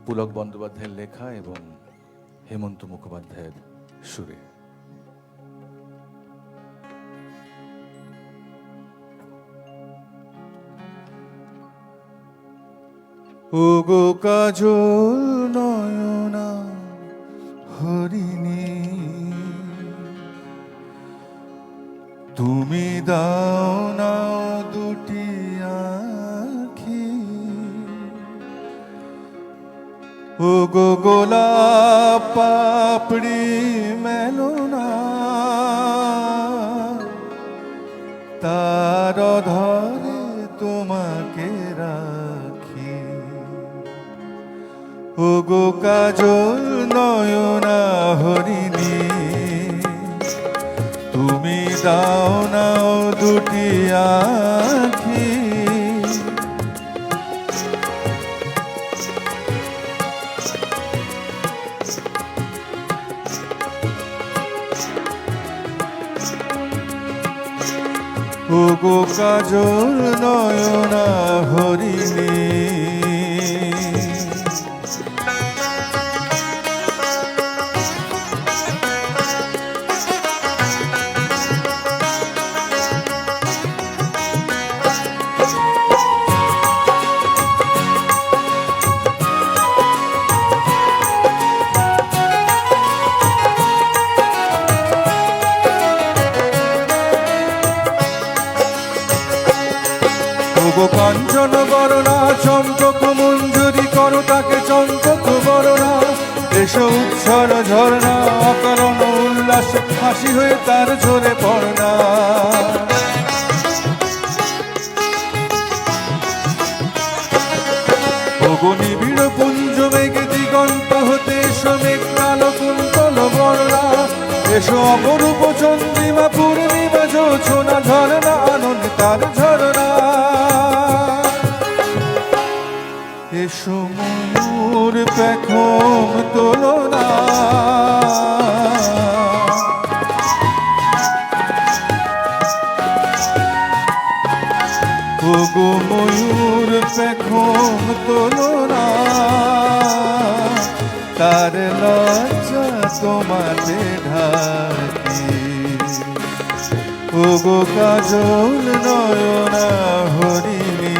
পুলক বন্দ্যোপাধ্যায়ের লেখা এবং হেমন্ত মুখোপাধ্যায়ের সুরে। ওগো কাজল নয়না হরিণী, তুমি দাও না দুটি আঁখি, ওগো গোলাপ পাপড়ি মেলনা, তার ধরে তোমাকে রাখি। ওগো কাজল নয়না হরিণী, তুমি দাও না দুটি আঁখি, ওগো কাজল নয়না হরিণী। ওগো কাঞ্চন বরণা চম্পক মঞ্জুরি করো তাকে চম্পক বরণা, এসো উৎসর ঝরনা অকারণ উল্লাস হাসি হয়ে তার ঝরে পড়না। ওগো নিবিড় পুঞ্জ মেঘে দিগন্ত হতে এসো মেঘ কালো কুন্তল বরণা, এসো অপরূপ চন্দ্রিমা পূর্ণিমা জোছনা ঝরনা আনন্দ তার ঝরনা। এসো ময়ূর পেখম তোলনা, ওগো ময়ূর পেখম তোলনা, তার লজ্জা তোমাতে ঢাকি। ওগো কাজল নয়না হরিণী,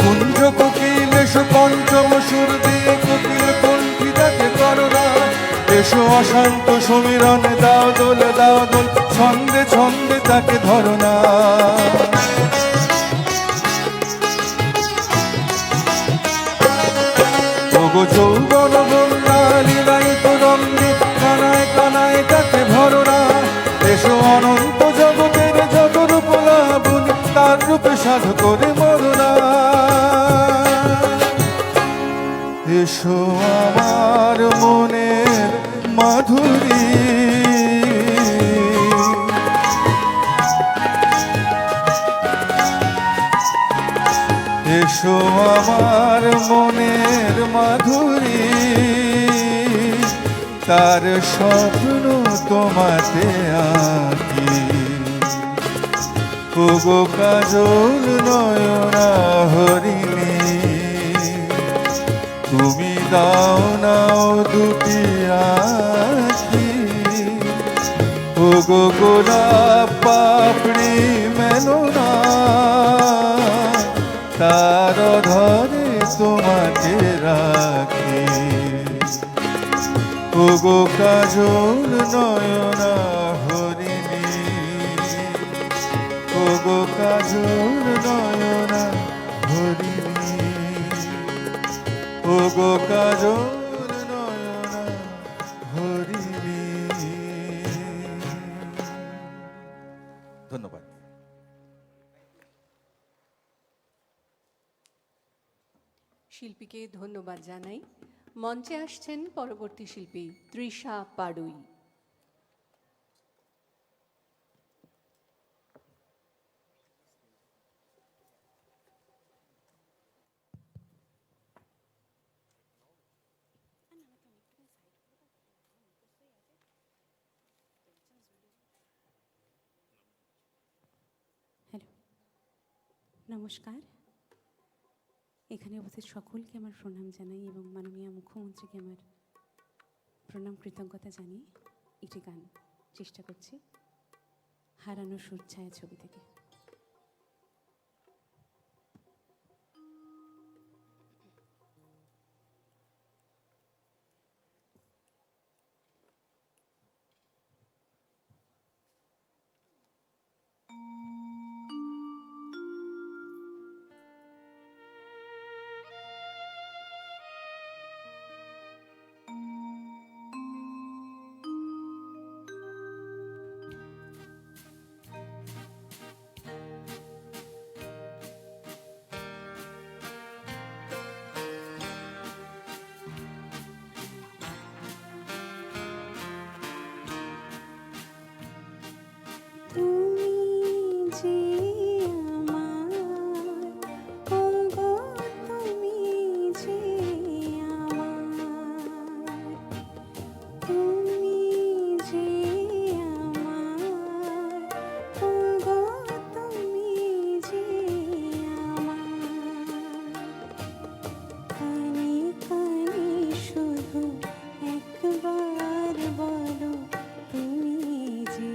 কুঞ্জ কোকিল এসো পঞ্চম সুর দিয়ে কোকিল কণ্ঠিতাকে করোনা, এসো অশান্ত সমীরণে দাও দোল ছন্দে ছন্দে তাকে ধরনা। ওগো যৌবন বন্যা লীলায়িত রঙ্গে কানায় কানায় তাকে ভরনা, এসো অনন্ত জগতের যত রূপ লাবণ তার রূপে সাধ করে মরনা। এসো আমার মনের মাধুরী, এসো আমার মনের মাধুরী, তার স্বপ্ন তোমাতে আঁকি। ওগো কাজল নয়না হরিণী, তুমি দাও নাও দুটি আখি ওগো গোলাপ পাপড়ি মেলো না তার ধরে তোমাকে রাখি ওগো কাজল নয়না হরিণী ওগো কাজল নয়না হরিণী ওগো কাজল নয়না হরিণী। ধন্যবাদ। শিল্পীকে ধন্যবাদ জানাই। মঞ্চে আসছেন পরবর্তী শিল্পী তৃষা পাড়ুই। হ্যালো, নমস্কার। এখানে উপস্থিত সকলকে আমার প্রণাম জানাই এবং মাননীয় মুখ্যমন্ত্রীকে আমার প্রণাম কৃতজ্ঞতা জানিয়ে একটি গান চেষ্টা করছি হারানো সুর ছায়া ছবি থেকে। তুমি যে আমার ওগো তুমি যে আমার তুমি যে আমার ওগো তুমি যে আমার কানে কানে শুধু একবার বলো তুমি যে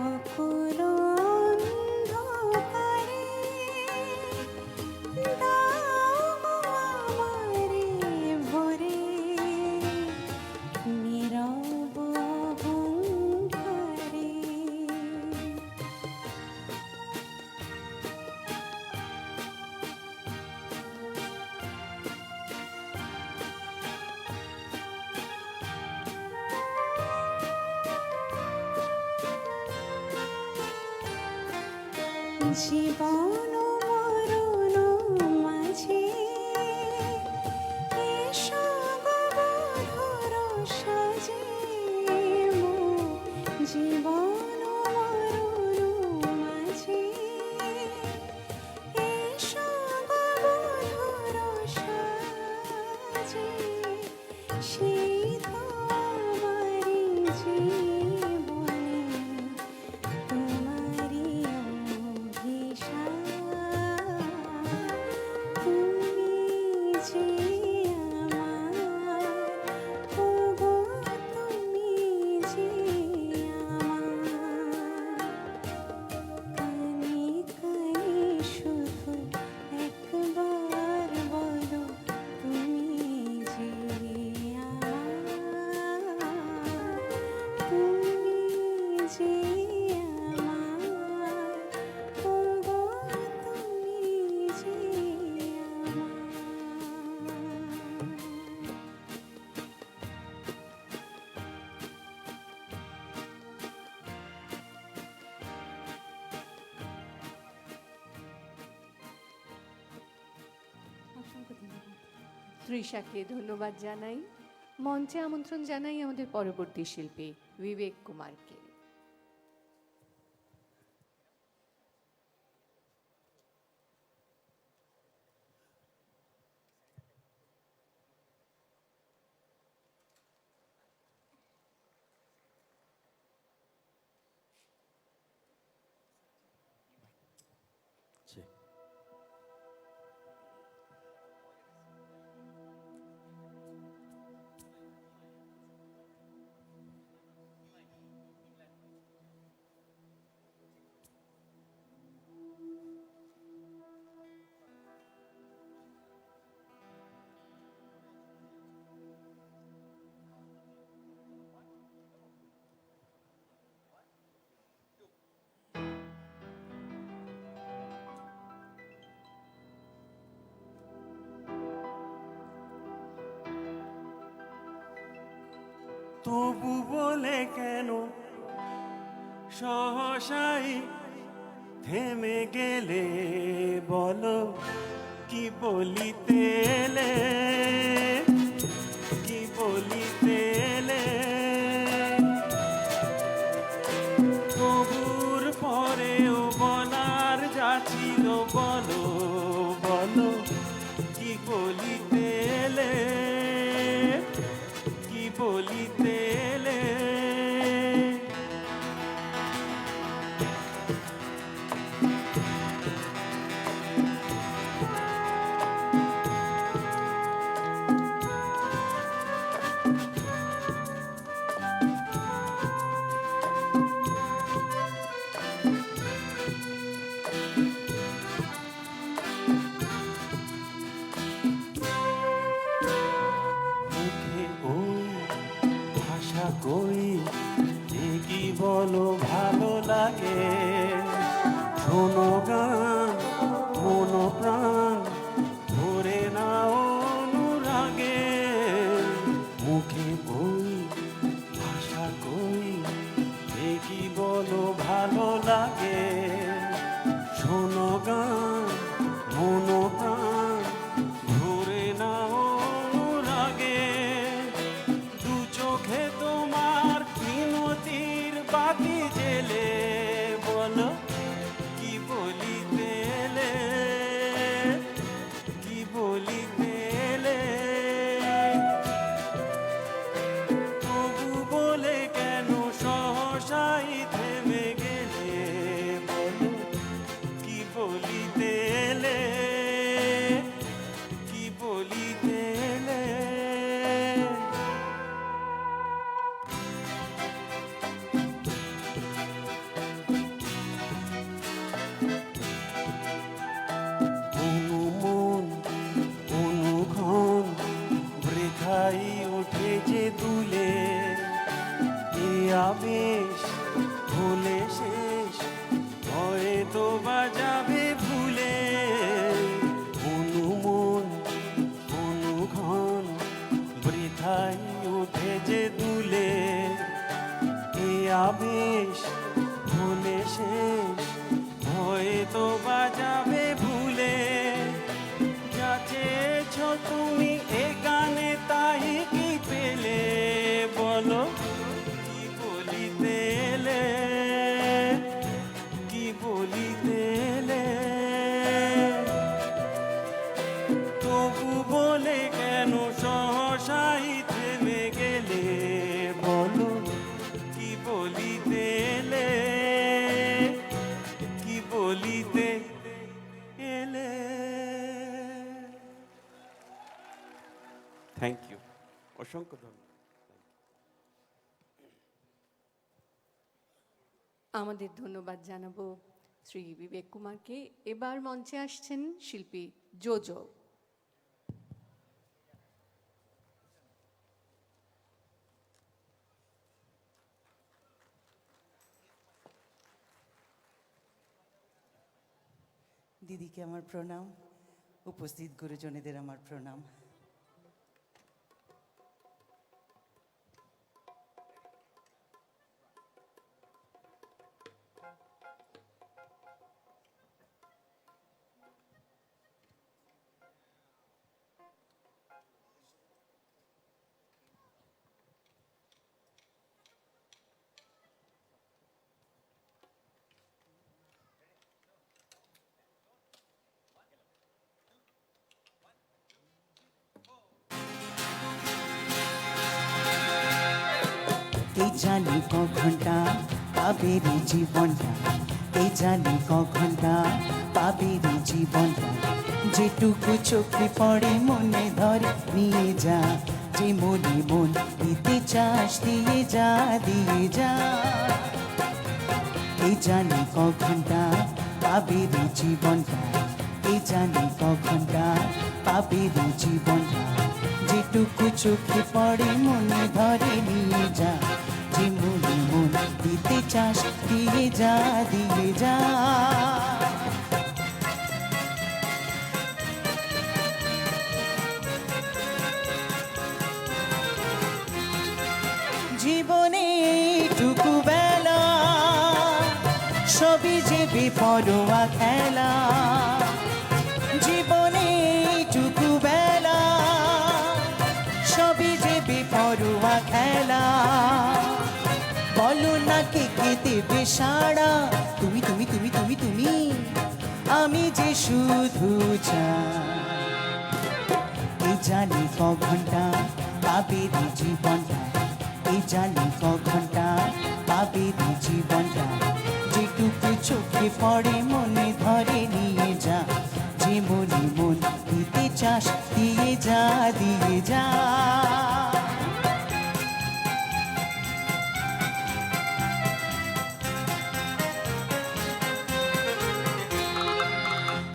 অকুল অন্ধকারে জীবন মরণ মাঝে এসো গো বধূর সাজে মো জীবন মরণ মাঝে এসো গো বধূর সাজে সেই তোমারি জীবনে তোমারি অভিশাপ তুমি যে আমার ওগো তুমি যে আমার কানে কানে শুধু একবার বলো তুমি যে আমার তুমি যে আমার ওগো তুমি যে আমার অসংখ্য ধন্যবাদ। তৃষাকে ধন্যবাদ জানাই। মঞ্চে আমন্ত্রণ জানাই আমাদের পরবর্তী শিল্পী বিবেক কুমারকে। তবু বলে কেন সহসাই থেমে গেলে বলো কি বলিতে এলে কি বলিতে এলে তবুর পরেও বলার যা ছিল বলো বলো কি বলিতে এলে কি বলিতে এলে মুখে ওই ভাষা কই এ কি বলো ভালো লাগে শোনো গান মন প্রাণ ধরে নাও অনুরাগে মুখে ওই ভাষা কই এ কি বলো ভালো লাগে শোনো গান মন প্রাণ ধরে নাও অনুরাগে দু চোখে তোমার মিনতির বাতি জেলে বলো কি বলিতে আমাদের ধন্যবাদ জানাবো শ্রী বিবেক কুমারকে। এবার মঞ্চে আসছেন শিল্পী জোজো। দিদিকে আমার প্রণাম, উপস্থিত গুরুজনেদের আমার প্রণাম। এই জানি ক ঘন্টা পাবের জীবনটা, এই জানি ক ঘন্টা পাবের জীবনটা, যেটুকু চোখে পড়ে মনে ধরে নিয়ে যা, যে মনে মন দিতে চাস দিয়ে যা, দিয়ে যা। এই জানি ক ঘন্টা পাবের জীবনটা, এই জানি ক ঘন্টা পাবের জীবনটা, যেটুকু চোখে পড়ে মনে ধরে নিয়ে যা, যে মনে মন দিতে চাস দিয়ে যা, দিয়ে যা। জীবনে এইটুকু বেলা সবই যে বেপরোয়া খেলা, জীবনে এইটুকু বেলা সবই যে বেপরোয়া খেলা। বলো না কে কে দেবে সাড়া, তুমি তুমি তুমি তুমি তুমি, আমি যে শুধু চাই। এই জানি ক ঘন্টা পাবের জীবনটা, এই জানি ক ঘন্টা পাবের জীবনটা, যেটুকু চোখে পড়ে মনে ধরে নিয়ে যা, যে মনে মন দিতে চাস দিয়ে যা, দিয়ে যা।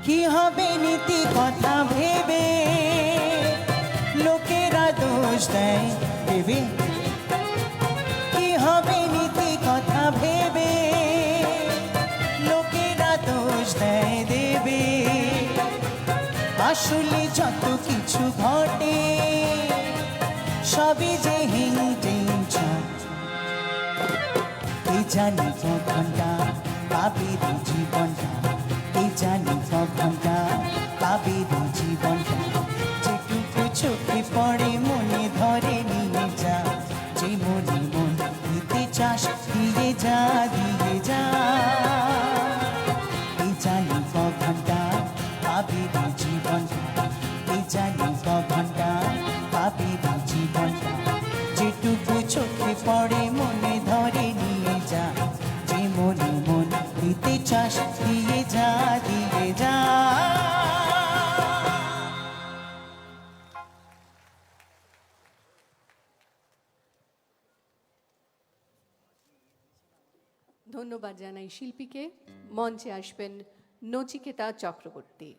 কি হবে নীতি কথা ভেবে লোকেরা দোষ দেয় ভেবে, কি হবে নীতি কথা ভেবে লোকেরা দোষ দেয় দেবে। আসলে যত কিছু ঘটে সবই যে হিংটেঞ্চন, এই জানি ক ঘন্টা পাবের জীবনটা, এই জানি ক ঘন্টা পাবের জীবনটা, যেটুকু চোখে পড়ে মনে ধরে নিয়ে যা, যে মনে মন দিতে চাস দিয়ে যা, দিয়ে যা। এই জানি ক ঘন্টা পাবের জীবনটা, এই জানি ক ঘন্টা পাবের জীবনটা, যেটুকু চোখে পড়ে মনে ধরে নিয়ে যা, যে মনে মন দিতে চাস দিয়ে যা, দিয়ে যা। ধন্যবাদ জানাই শিল্পীকে। মঞ্চে আসবেন নচিকেতা চক্রবর্তী।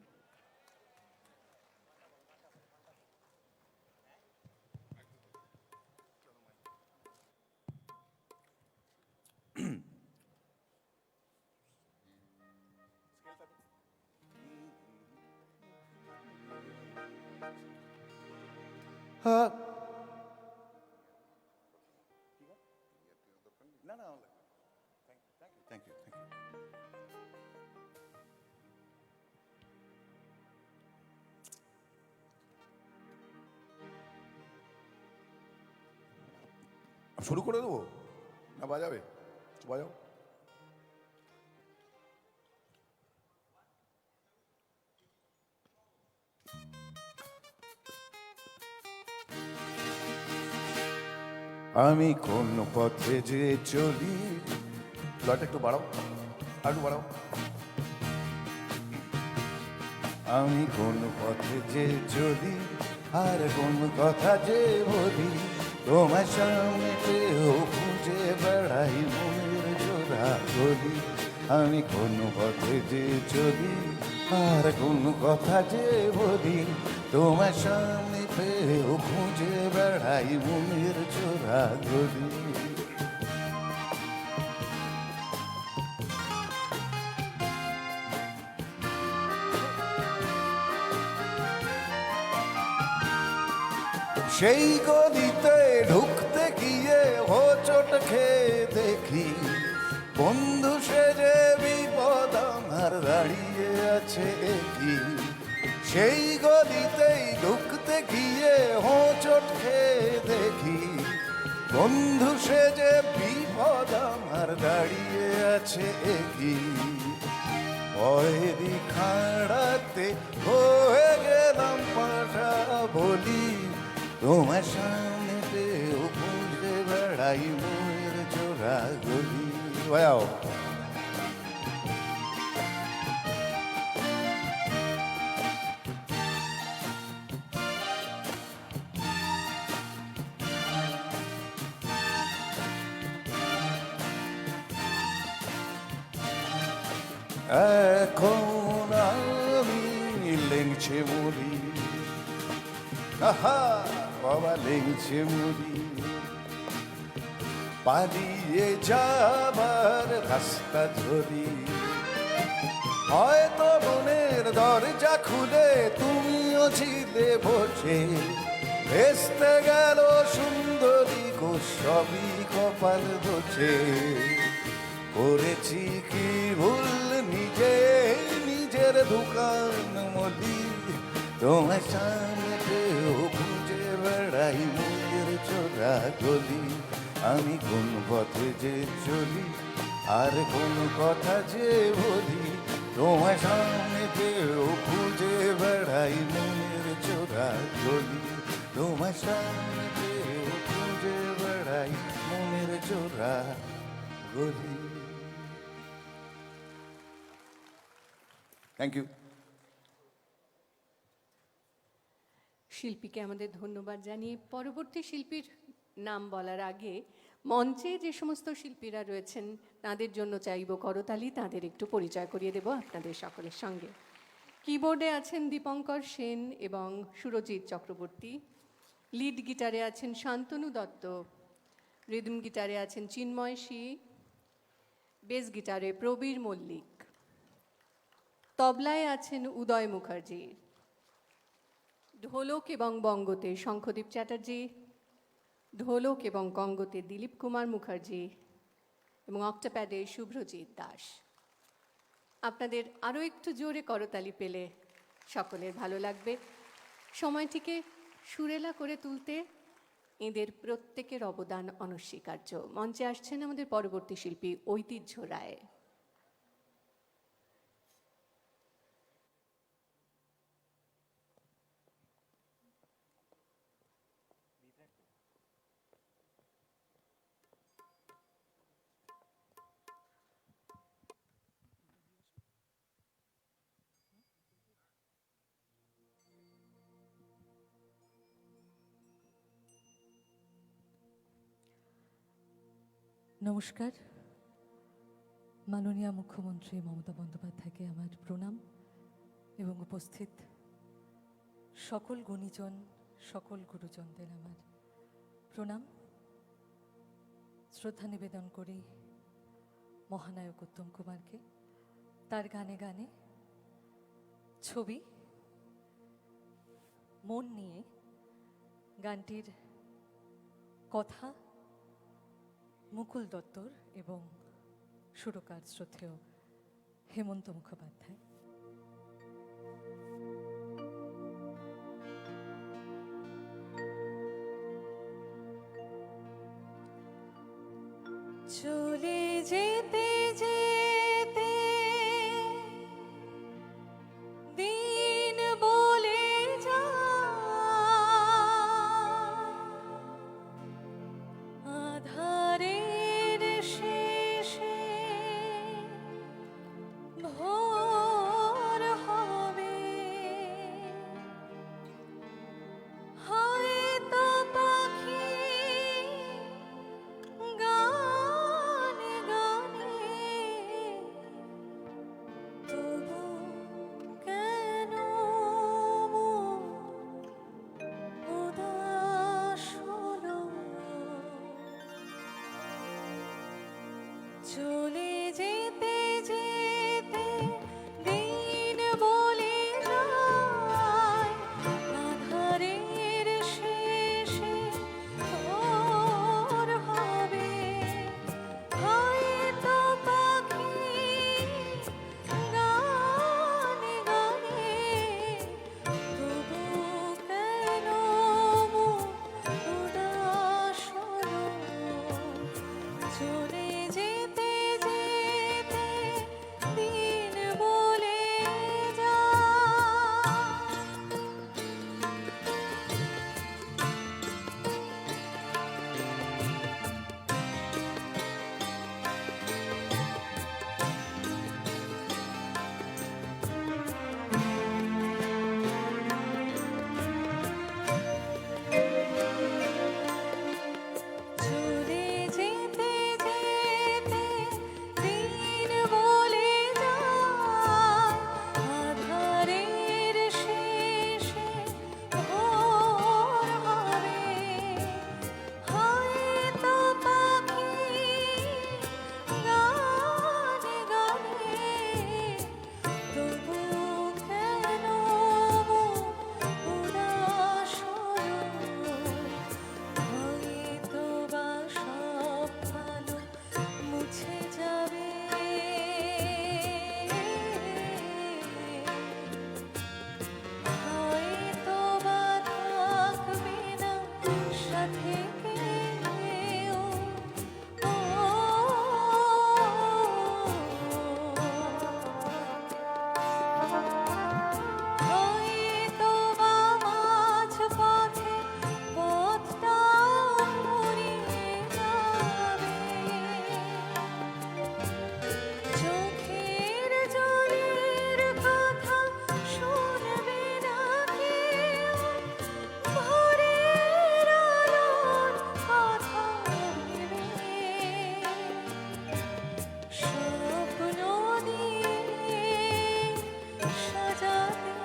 না না, থ্যাংক ইউ। শুরু করে দেবো না বাজাবে? বাজাও। আমি কোন পথে যে চলি, লয়টা একটু বাড়াও, আর একটু বাড়াও। আমি কোন পথে যে চলি, আর কোন কথা যে বলি, তোমার সামনে পেয়েও খুঁজে বেড়াই মনের জোড়া গলি। আমি কোন পথে যে চলি আর কোন কথা যে বলি, তোমার সামনে পেয়েও খুঁজে বেড়াই মনের চোরা গলি। সেই গলিতে ঢুকতে গিয়ে হোঁচট খেয়ে দেখি, বন্ধু সেজে বিপদ আমার দাঁড়িয়ে আছে কি। সেই গলিতেই ঢুকতে গিয়ে হোঁচট খেয়ে দেখি, বন্ধু সেজে বিপদ আমার দাঁড়িয়ে আছে কি। ভয়েরই খাড়াতে হয়ে গেলাম পাঠা বলি, তোমার সামনে পেয়েও খুঁজে বেড়াই মনের চোরা গলি। Wow. এখন আমি লেংছে মরি, আহা বাবা লেংছে মরি, পালিয়ে যাবার রাস্তা ধরি। হয়তো মনের দরজা খুলে তুমিও ছিলে বসে, ভেস্তে গেল সুন্দরী গো সবই কপাল দোষে। করেছি কি ভুল নিজে নিজের দোকান মলি, তোমার সামনে পেয়েও খুঁজে বেড়াই মনের চোরা গলি। আমি কোন পথে যে চলি আর কোন কথা যে বলি, তোমার সামনে পেয়েও খুঁজে বেড়াই মনের চোরা গলি। তোমার সামনে পেয়েও খুঁজে বেড়াই মনের চোরা গলি। Thank you. শিল্পীকে আমাদের ধন্যবাদ জানিয়ে পরবর্তী শিল্পীর নাম বলার আগে মঞ্চে যে সমস্ত শিল্পীরা রয়েছেন তাদের জন্য চাইব করতালি, তাদের একটু পরিচয় করিয়ে দেব আপনাদের সকলের সঙ্গে। কিবোর্ডে আছেন দীপঙ্কর সেন এবং সুরজিৎ চক্রবর্তী, লিড গিটারে আছেন শান্তনু দত্ত, রিদম গিটারে আছেন চিন্ময় শী, বেস গিটারে প্রবীর মল্লিক, তবলায় আছেন উদয় মুখার্জি, ঢোলক এবং বঙ্গতে শঙ্খদীপ চ্যাটার্জি, ঢোলক এবং কঙ্গতে দিলীপ কুমার মুখার্জি এবং অক্টাপ্যাডে শুভ্রজিৎ দাস। আপনাদের আরও একটু জোরে করতালি পেলে সকলের ভালো লাগবে। সময়টিকে সুরেলা করে তুলতে এদের প্রত্যেকের অবদান অনস্বীকার্য। মঞ্চে আসছেন আমাদের পরবর্তী শিল্পী ঐতিহ্য রায়। নমস্কার। মাননীয় মুখ্যমন্ত্রী মমতা বন্দ্যোপাধ্যায়কে আমার প্রণাম এবং উপস্থিত সকল গুণীজন, সকল গুরুজনদের আমার প্রণাম। শ্রদ্ধা নিবেদন করি মহানায়ক উত্তম কুমারকে, তার গানে গানে ছবি মন নিয়ে গানটির কথা মুকুল দত্তর এবং সুরকার শ্রদ্ধেয় হেমন্ত মুখোপাধ্যায়। চলে যেতে যেতে দিন বলে আধারের শেষে ভোর হবে, হয়তো পাখি গানে গানে চলে যেতে যেতে দিন বলে যায় আধারের শেষে ভোর হবে হয়তো পাখি গানে গানে তবু কেন উদাস হলো চলে যেতে যেতে দিন বলে যায় চলে যেতে যেতে দিন বলে যায় আধারের শেষে ভোর হবে হয়তো পাখি গানে গানে তবু কেন উদাস হলো হয়তো বা সব ভালো মুছে যাবে হয়তো বা থাকবে না সাথে কেউ হয়তো বা মাঝ পথে পথটা ফুরিয়ে যাবে চোখের জলের কথা শুনবে না কেউ ভোরের আলোর কথা ভেবে স্বপ্ন দিয়ে সাজাতে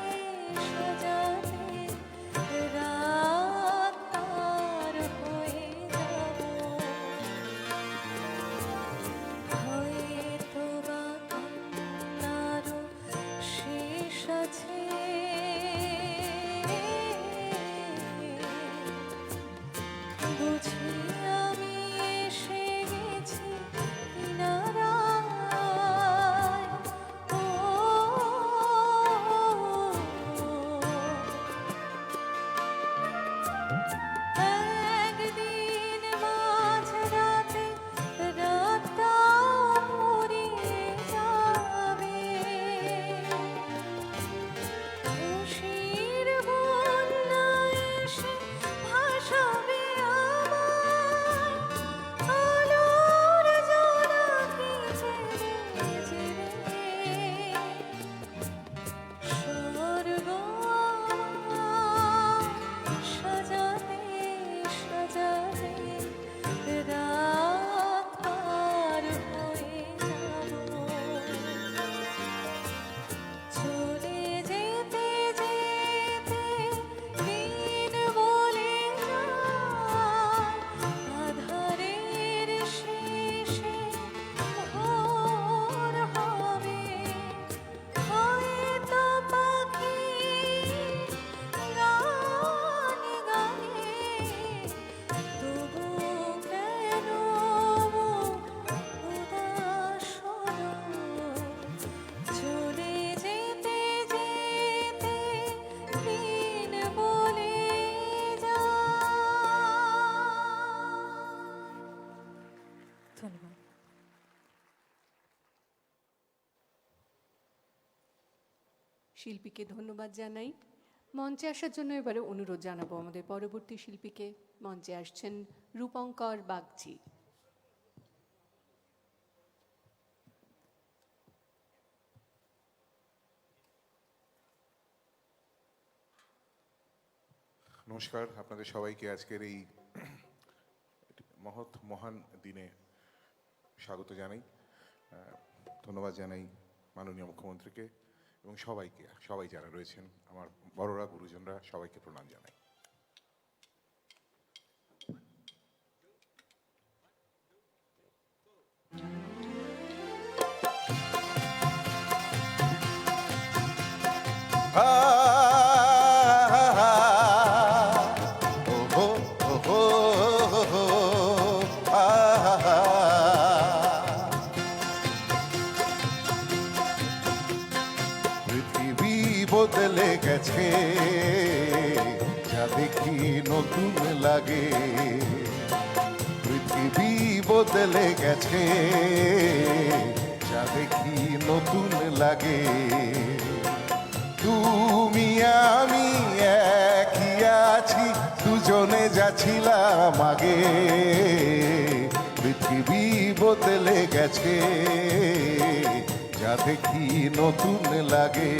সাজাতে রাত পার হয়ে যাব হয়তো বা কান্নারও শেষ আছে বুঝি আমি এসে গেছি কিনারায় ও একদিন মাঝরাতে রাতটা ফুরিয়ে যাবে খুশির বন্যা এসে ভাসাবে আমায় আলোর জোনাকি ছেড়ে ছেড়ে স্বর্গ সাজাতে সাজাতে রাত পার হয়ে যাব চলে যেতে যেতে দিন বলে যায় আধারের শেষে ভোর হবে হয়তো পাখি গানে গানে তবু কেন উদাস হলো চলে যেতে যেতে দিন বলে যায় ধন্যবাদ শিল্পীকে ধন্যবাদ জানাই মঞ্চে আসার জন্য এবারে অনুরোধ জানাবো আমাদের পরবর্তী শিল্পীকে মঞ্চে আসছেন রূপঙ্কর বাগচি নমস্কার আপনাদের সবাইকে আজকের এই মহান দিনে স্বাগত জানাই ধন্যবাদ জানাই মাননীয় মুখ্যমন্ত্রীকে এবং সবাই যারা রয়েছেন আমার বড়রা গুরুজনরা সবাইকে প্রণাম জানাই গেছে, যা দেখি নতুন লাগে। পৃথিবী বদলে গেছে, যা দেখি নতুন লাগে। তুমি আমি একই আছি, দুজনে যাচ্ছিলাম আগে। পৃথিবী বদলে গেছে, যা দেখি নতুন লাগে।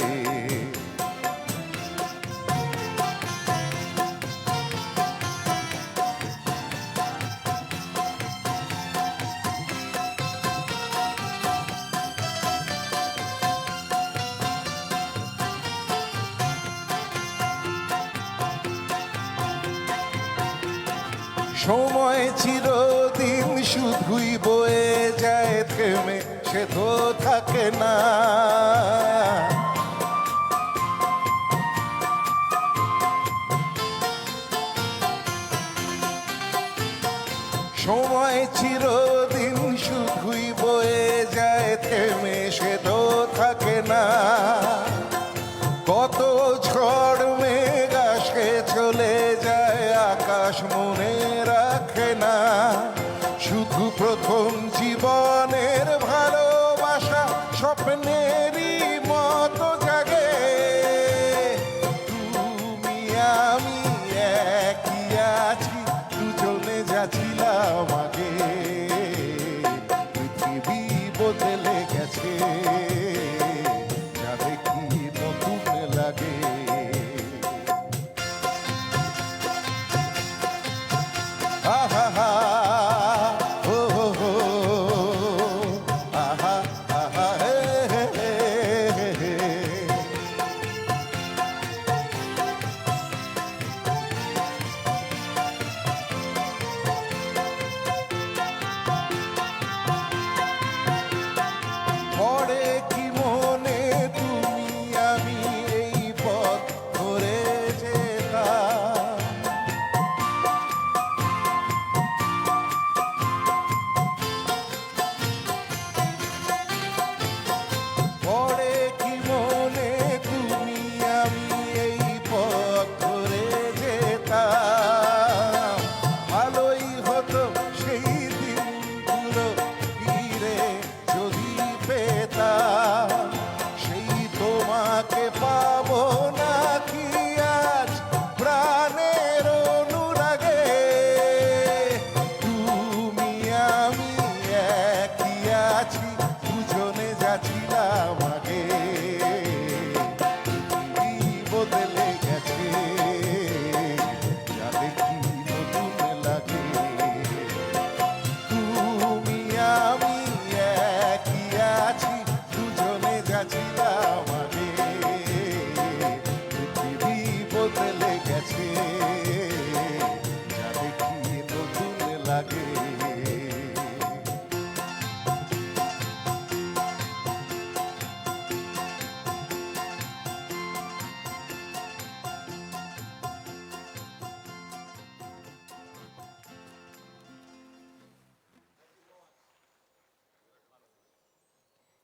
সময় চিরদিন শুধুই বয়ে যায়, থেমে সে তো থাকে না। সময় চিরদিন শুধুই বয়ে যায়, থেমে সে তো থাকে না। কত ঝড় মেঘ আসে চলে যায়, আকাশ মনে রাখে না। শুধু প্রথম জীবনের ভালোবাসা স্বপ্নেরই মতো জাগে। তুমি আমি একই আছি, দুজনে যাচ্ছিলাম আগে। পৃথিবী বদলে গেছে, যা দেখি নতুন লাগে। আহা হা, ও হো হো, আহা আহা, হে হে হে হে। পড়ে কি মনে তুমি আমি এই পথ ধরে যেতাম। পড়ে কি মনে তুমি আমি এই পথ ধরে যেতাম। ভালোই হতো সেই দিনগুলো ফিরে যদি পেতাম। সেই তোমাকে পাবো নাকি আজ প্রাণের অনুরাগে। তুমি আমি একই আছি, দুজনে যাচ্ছিলাম আগে। পৃথিবী বদলে গেছে, যা দেখি নতুন লাগে। তুমি আমি একই আছি, দুজনে যাচ্ছিলাম আগে। পৃথিবী বদলে গেছে, যা দেখি নতুন লাগে।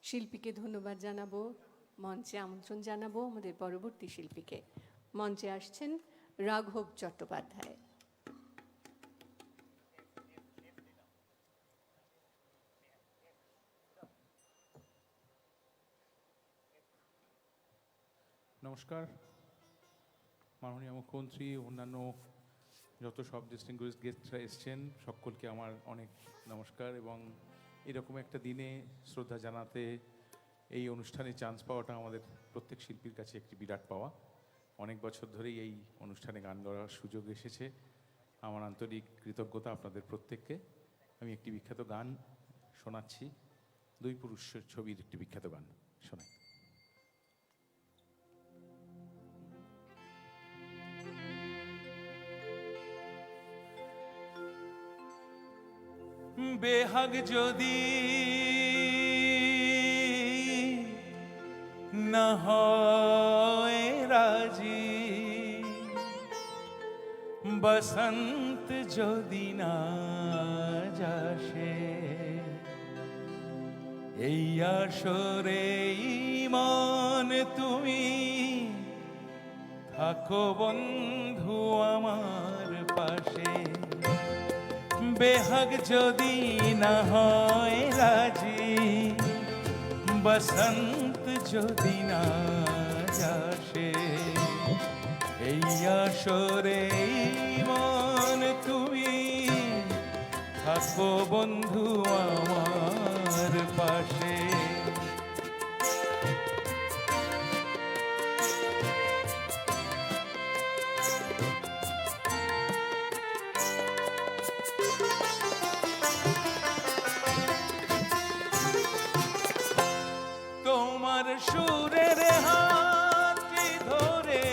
শিল্পীকে ধন্যবাদ জানাবো, মঞ্চে আমন্ত্রণ জানাবো আমাদের পরবর্তী শিল্পীকে। মঞ্চে আসছেন রাঘব চট্টোপাধ্যায়। নমস্কার, মাননীয় মুখ্যমন্ত্রী, অন্যান্য যত সব ডিস্টিংগুইশড গেস্টরা এসছেন, সকলকে আমার অনেক নমস্কার। এবং এরকম একটা দিনে শ্রদ্ধা জানাতে এই অনুষ্ঠানে চান্স পাওয়াটা আমাদের প্রত্যেক শিল্পীর কাছে একটি বিরাট পাওয়া। অনেক বছর ধরেই এই অনুষ্ঠানে গান গাওয়ার সুযোগ এসেছে। আমার আন্তরিক কৃতজ্ঞতা আপনাদের প্রত্যেককে। আমি একটি বিখ্যাত গান শোনাচ্ছি, দুই পুরুষের ছবির একটি বিখ্যাত গান শোনাই। বেহাগ যদি না হয় রাজি, বসন্ত যদি না যাসে, এই আসরে মন তুমি থাকো বন্ধু আমার পাশে। বেহাগ যদি না হয় রাজি, বসন্ত যদি না যাসে, এই আসরে মন তুমি থাকো বন্ধু আমার পাশে। তোমার সুরের হাতটি ধরে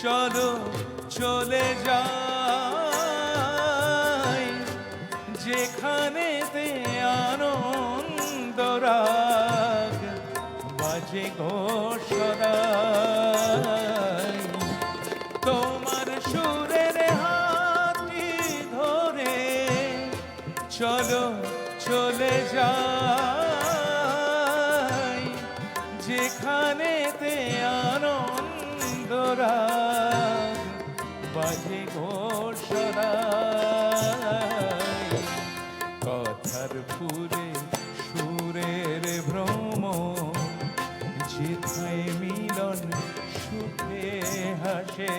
চলো চলে যাই, যেখানেতে আনন্দ রাগ বাজে গো সদাই। তোমার সুরের হাতটি ধরে চলো চলে যাই, যেখানেতে আনন্দ রাগ বাজে গো সদাই। কথার ফুলে সুরের ভ্রম, যেথায় মিলন সুখে হাসে,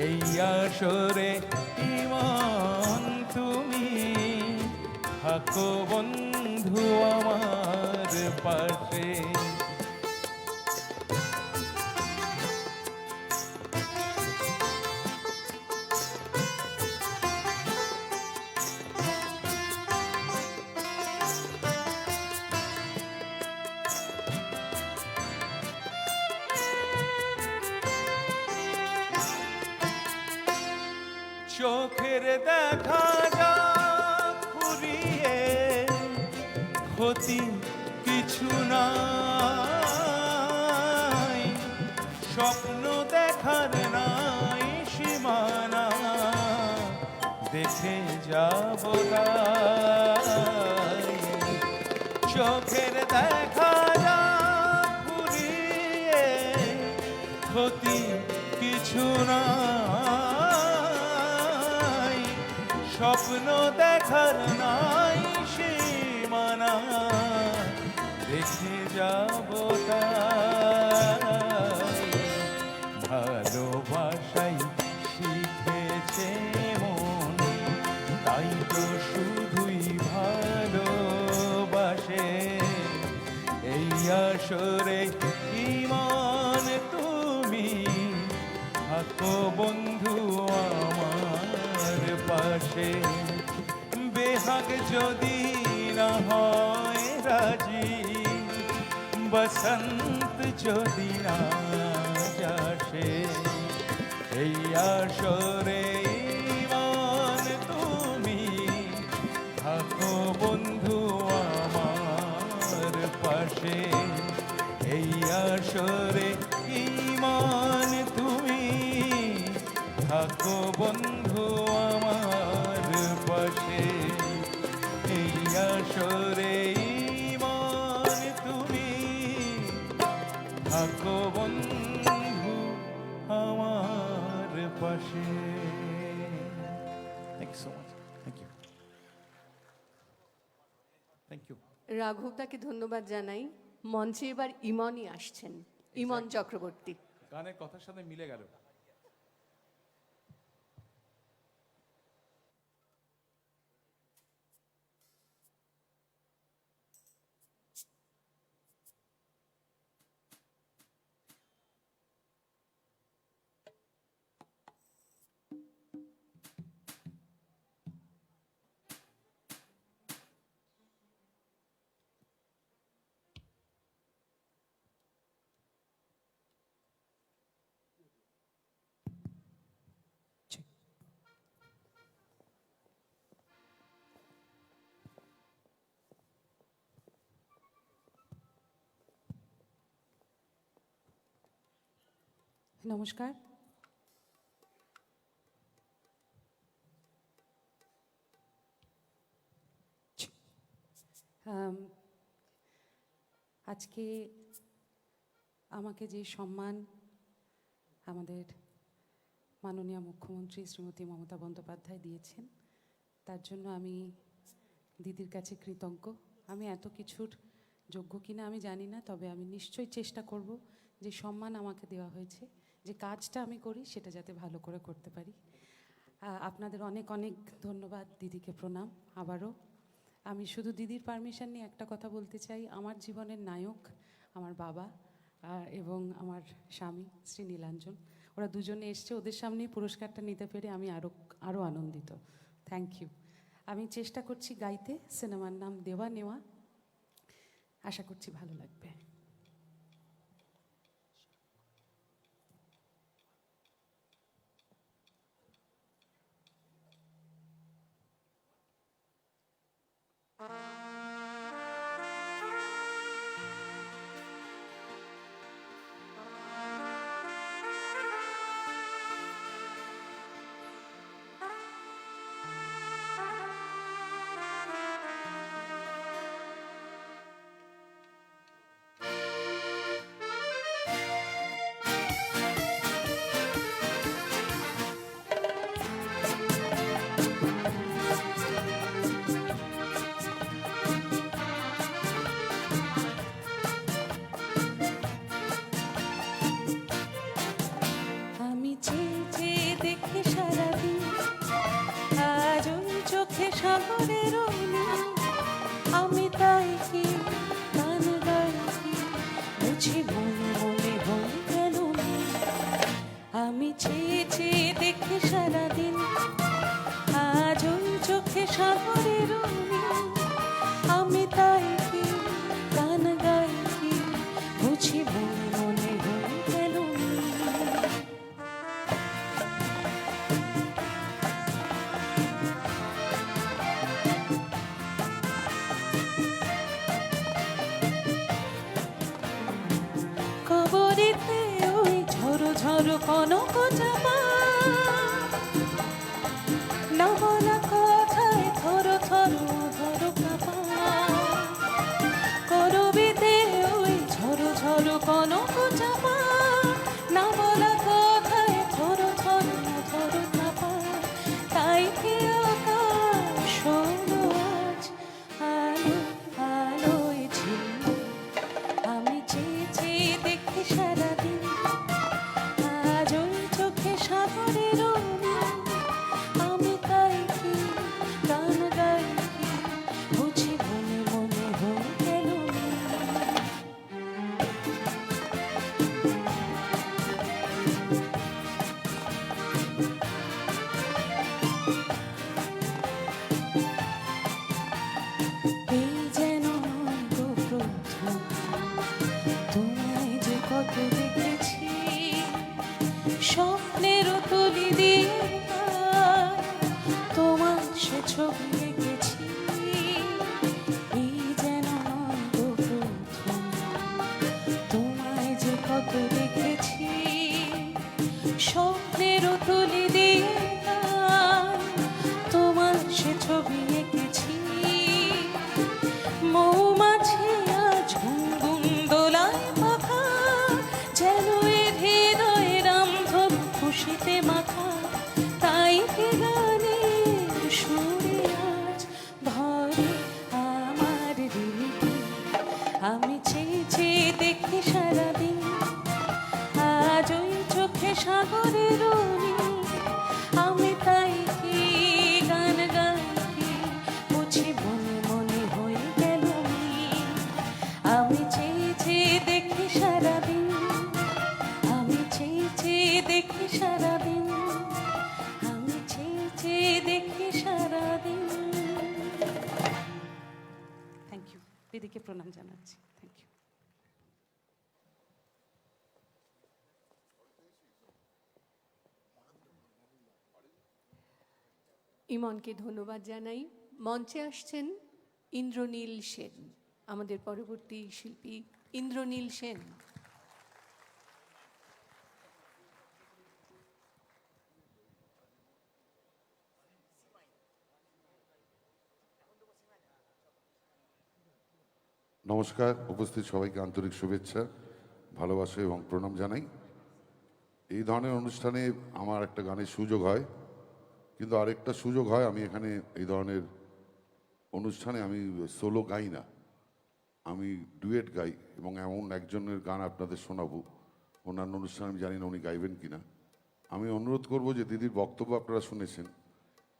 এই আসরে ইমান তুমি থাকো বন্ধু আমার পাশে। চোখের দেখা যা ফুরিয়ে ক্ষতি কিছু নাই, স্বপ্ন দেখার নাই সীমানা, দেখে যাব তাই। চোখের দেখা যা ফুরিয়ে ক্ষতি কিছু নাই, স্বপ্ন দেখার নাই সীমানা, দেখে যাব তাই। ভালোবাসাই শিখেছে মন, তাই তো শুধুই ভালোবাসে, এই আসরে ইমান তুমি থাকো বন্ধু আমার পাশে। বেহাগ যদি না হয় রাজি, বসন্ত যদি না যাসে, এই আসরে ইমান তুমি থাকো বন্ধু আমার পাশে। এই আসরে ইমান তুমি থাকো বন্ধু আমার পাশে। এই আসরে ইমান তুমি থাকো বন্ধু আমার পাশে। Thank you so much. Thank you, thank you. রাঘবদাকে ধন্যবাদ জানাই। মঞ্চে এবার ইমনই আসছেন, ইমন চক্রবর্তী। গানের কথার সাথে মিলে গেল। নমস্কার। আজকে আমাকে যে সম্মান আমাদের মাননীয় মুখ্যমন্ত্রী শ্রীমতী মমতা বন্দ্যোপাধ্যায় দিয়েছেন। তার জন্য আমি দিদির কাছে কৃতজ্ঞ। আমি এত কিছুর যোগ্য কিনা আমি জানি না, তবে আমি নিশ্চয়ই চেষ্টা করব যে সম্মান আমাকে দেওয়া হয়েছে, যে কাজটা আমি করি সেটা যাতে ভালো করে করতে পারি। আপনাদের অনেক অনেক ধন্যবাদ, দিদিকে প্রণাম আবারও। আমি শুধু দিদির পারমিশন নিয়ে একটা কথা বলতে চাই। আমার জীবনের নায়ক আমার বাবা এবং আমার স্বামী শ্রী নীলাঞ্জন, ওরা দুজনে এসছে। ওদের সামনেই পুরস্কারটা নিতে পেরে আমি আরও আনন্দিত। Thank you. আমি চেষ্টা করছি গাইতে। সিনেমার নাম দেওয়া নেওয়া। আশা করছি ভালো লাগবে। আমি চেয়ে চেয়ে দেখি সারাদিন, আজ ওই চোখে সাগরের নীল। আমি তাই কি গান গাই কি, বুঝি মনে মনে হয়ে গেল নীল। আমি চেয়ে চেয়ে দেখি সারাদিন, আজ ওই চোখে সাগরের নীল। আমি তাই কি গান গাই কি, বুঝি মনে মনে হয়ে গেল নীল। কবরেতে ওই ঝরো ঝরো কনক চাপা, না বলা কথায় থরো থরো ধরো কাপা। করবিতে ওই ঝরো ঝরো কনক চাপা, না বলা কথায় থরো থরো ধরো কাপা। তাই কি আকাশ হলো আজ আলো আলোয় ঝিলমিল। আমি চেয়ে চেয়ে দেখি সারাদিন, আজ ওই চোখে সাগরের নীল। আমি তাই কি গান গাই কি, বুঝি মনে মনে হয়ে গেল নীল। এই যেন গো প্রথম তোমায় যে কত দেখেছি, স্বপ্নের তুলি দিয়ে তোমার সে ছবি এঁকেছি। এই যেন গো প্রথম তোমায় যে কত দেখেছি, স্বপ্নের তুলি দিয়ে তোমার সে ছবি এঁকেছি। মৌমাছি আজ ঘুম দোলায় পাখা, যেন এ হৃদয়ে রামধব খুশিতে মাথা। তাই কি গানের সুরে আজ ভরে আমার হৃদয়। আমি চেয়ে চেয়ে দেখি সারাদিন, আজ ওই চোখে সাগরের নীল। আমি তাই কি গান গাই কি, বুঝি মনে মনে হয়ে গেল নীল। আমি চেয়ে চেয়ে দেখি সারাদিন, আমি চেয়ে চেয়ে দেখি সারাদিন, আমি চেয়ে চেয়ে দেখি সারাদিন। Thank you. দিদিকে প্রণাম জানাচ্ছি। Thank you. ইমনকে ধন্যবাদ জানাই। মঞ্চে আসছেন ইন্দ্রনীল সেন, আমাদের পরবর্তী শিল্পী ইন্দ্রনীল সেন। নমস্কার, উপস্থিত সবাইকে আন্তরিক শুভেচ্ছা, ভালোবাসা এবং প্রণাম জানাই। এই ধরনের অনুষ্ঠানে আমার একটা গানের সুযোগ হয়, কিন্তু আরেকটা সুযোগ হয় আমি এখানে এই ধরনের অনুষ্ঠানে আমি সোলো গাই না, আমি ডুয়েট গাই এবং এমন একজনের গান আপনাদের শোনাবো। অন্যান্য অনুষ্ঠানে আমি জানি না উনি গাইবেন কিনা। আমি অনুরোধ করব যে দিদির বক্তব্য আপনারা শুনেছেন,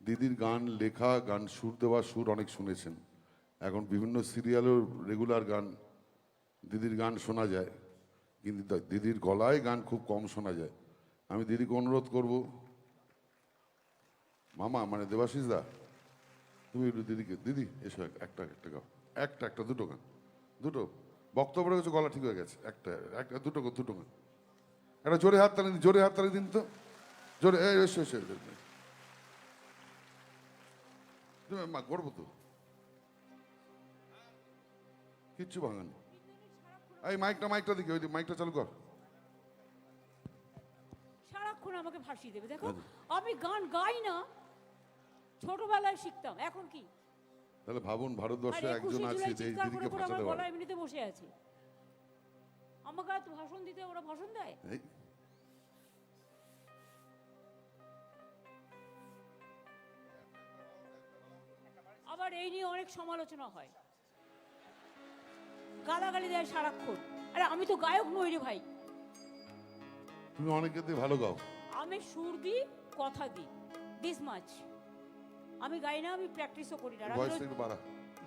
দিদির গান লেখা, গান সুর দেওয়া, সুর অনেক শুনেছেন। এখন বিভিন্ন সিরিয়ালেও রেগুলার গান, দিদির গান শোনা যায়, কিন্তু দিদির গলায় গান খুব কম শোনা যায়। আমি দিদিকে অনুরোধ করব, মামা মানে দেবাশিস দা, তুমি একটু দিদিকে, দিদি এসো একটা একটা গাও, একটা দুটো গান, দুটো বক্তব্য রেখেছো, গলা ঠিক হয়ে গেছে, একটা দুটো গান, একটা জোরে হাততালি দিন তো, জোরে, এসো মা করবো তো, কিচ্ছু ভাঙান। এই মাইকটা দিকে, ওই মাইকটা চালু কর। সারাক্ষণ আমাকে ভাসিয়ে দেবে। দেখো আমি গান গাই না, ছোটবেলায় শিখতাম, এখন কি? তাহলে ভাবুন ভারতবর্ষে একজন আছে যে এই দিদিকে ভাষাতে গলা এমনিতে বসে আছে, আমাকে আর ভাষণ দিতে ওরা ভাষণ দেয়। আবার এই নিয়ে অনেক সমালোচনা হয়, গালাগালি দেয় সারাক্ষণ। আরে আমি তো গায়ক নই রে ভাই। তুমি অনেকের দিয়ে ভালো গাও। আমি সুর দিই, কথা দিই, দিস মাচ। আমি গাই না, আমি প্র্যাকটিসও করি না।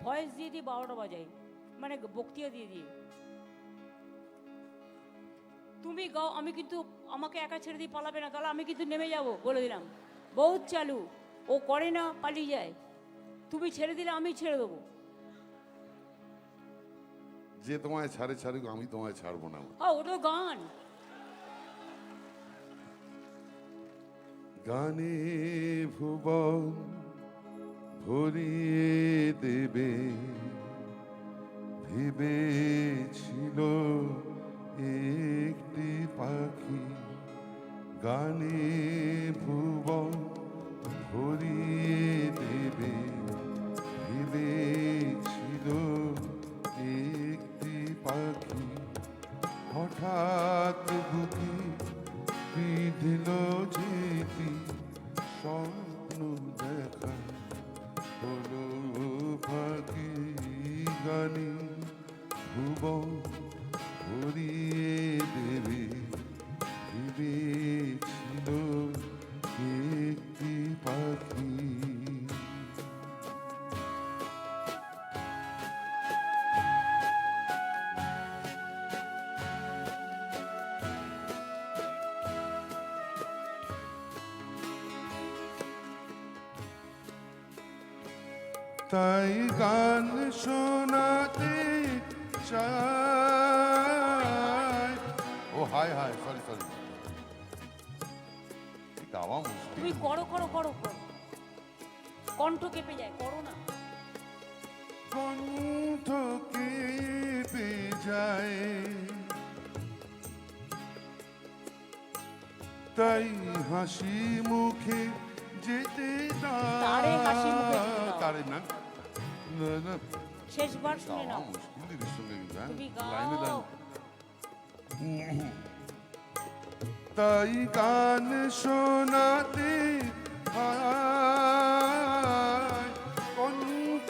ভয়েস দিয়ে দিয়ে 12টা বাজাই, মানে বক্তিয়া দিয়ে দিয়ে। তুমি গাও, আমি কিন্তু আমাকে একা ছেড়ে দিয়ে পালাবে না, তাহলে আমি কিন্তু নেমে যাব, বলে দিলাম। বহুত চালু, ও করে না, পালিয়ে যায়। তুমি ছেড়ে দিলে আমি ছেড়ে দেবো। যে তোমায় ছাড়ুক, আমি তোমায় ছাড়বো না। ওটা গান। গানে ভুবন ভরিয়ে দেবে ভেবেছিল একটি পাখি, গানে ভুবন ভরিয়ে দেবে ভেবেছিল একটি পাখি, হঠাৎ বুকে বিঁধল যেতি স্বপ্ন দেখা হলো ফাঁকি, গানে ভুবন ভরিয়ে দেবে ভেবেছিল একটি পাখি। তাই গান শোনাতে চাই। ও হাই সরি গাওয়া মুশকিল। তুমি করো কণ্ঠ কেঁপে যায়, করো না। কণ্ঠ কেঁপে যায়, তাই হাসি মুখে যেতে তারে না শেষবার শুনে নাও। মুশকিল দিদির সঙ্গে কিন্তু, তুমি লাইনে গাও। তাই গান শোনাতে কণ্ঠ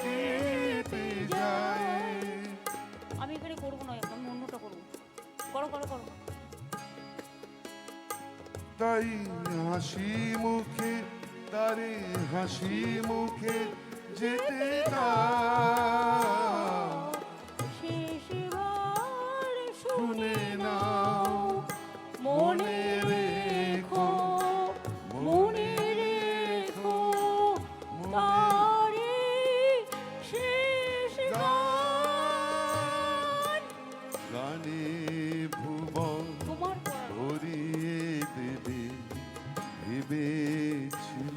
কেঁপে যায়। আমি এখানে করবো না, আমি অন্যটা করবো। করো। তাই হাসি মুখে, তারে হাসি মুখে যেতে শেষবার শুনে নাও, মনে রেখো তারে শেষ গান। গানে ভুবন ভরিয়ে দেবে ভেবেছিল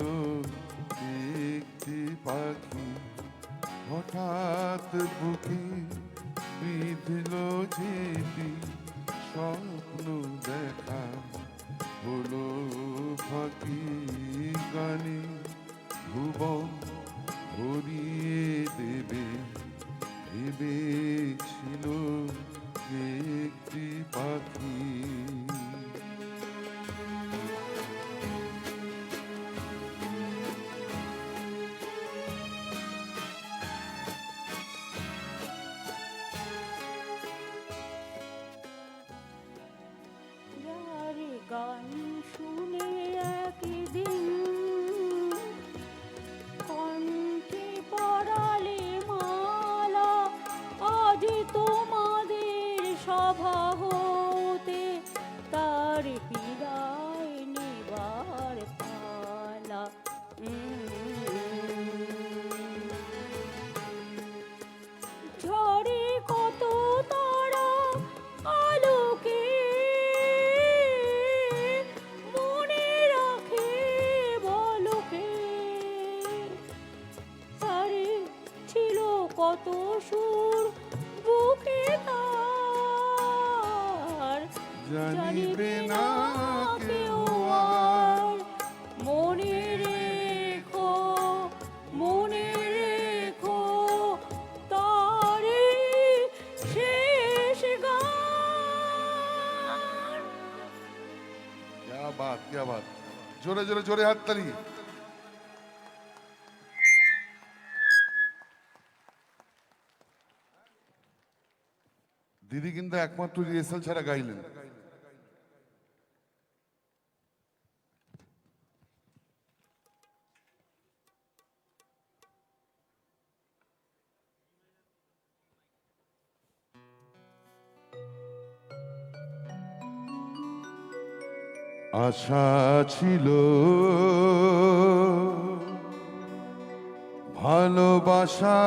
একটি পাখি, হঠাৎ বুকে বিঁধল যেতি স্বপ্ন দেখা হলো ফাঁকি, গানে ভুবন ভরিয়ে দেবে ভেবেছিল একটি পাখি। কত সুর বুকে তার জানিবে না কেউ আর। মনে রেখো, মনে রেখো তারে শেষ গান। क्या बात, জোরে জোরে জোরে হাততালি। দিদি কিন্তু একমাত্র রিহার্সাল ছাড়া গাইলেন। আশা ছিল, ভালোবাসা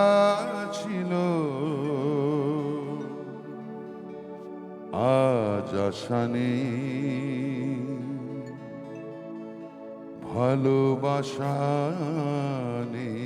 ছিল, আজ আশা নেই, ভালোবাসা নেই।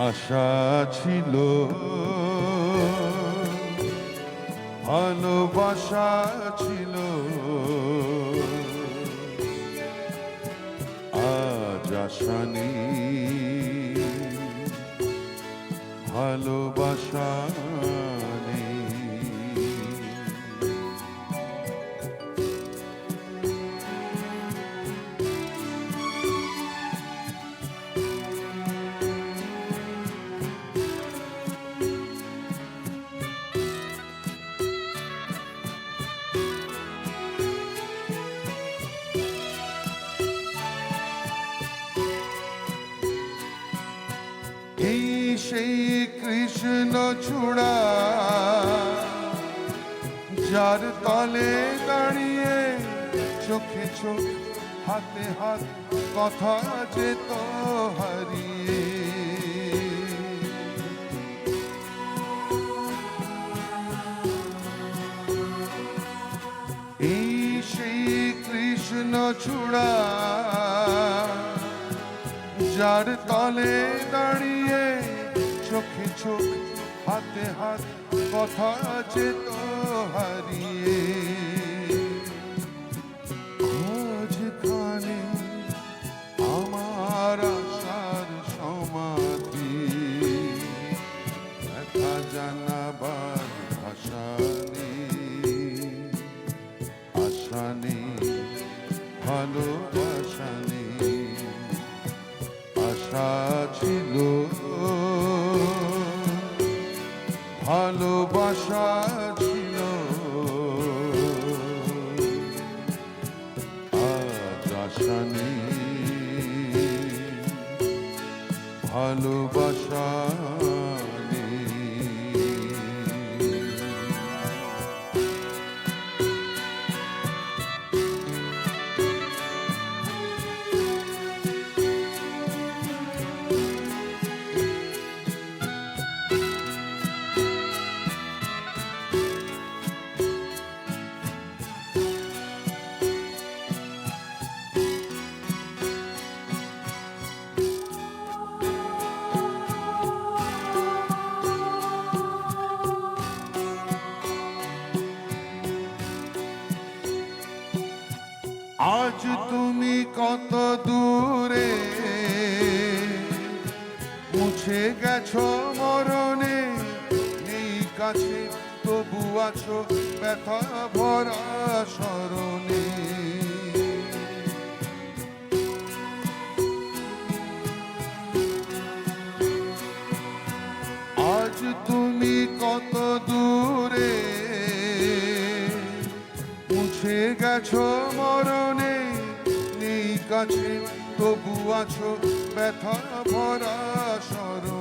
আশা ছিল, ভালোবাসা ছিল, আজ আশা নেই, ভালোবাসা নেই। এই সেই কৃষ্ণ চূড়া, যার তলে দাঁড়িয়ে চোখে চোখ, হাতে হাত, কথা যেত হারিয়ে। এই সেই কৃষ্ণ চূড়া, যার তলে দাঁড়িয়ে চোখে চোখ, হাতে হাত, কথা যেত হারিয়ে। খোঁজখানে আমার আশার সমাধি, দেখা জানাবার ভাষা নেই, আশা নেই, ভালোবাসা নেই। আশা ছিল, ভালোবাসা ছিল, আজ আশা নেই, ভালোবাসা নেই। আজ তুমি কত দূরে, মুছে গেছো মরণে, নেই কাছে তবু আছো ব্যথা ভরা স্মরণে। আজ তুমি কত দূরে, মুছে গেছো মরণে, নেই কাছে তবু আছো ব্যথা ভরা স্মরণে।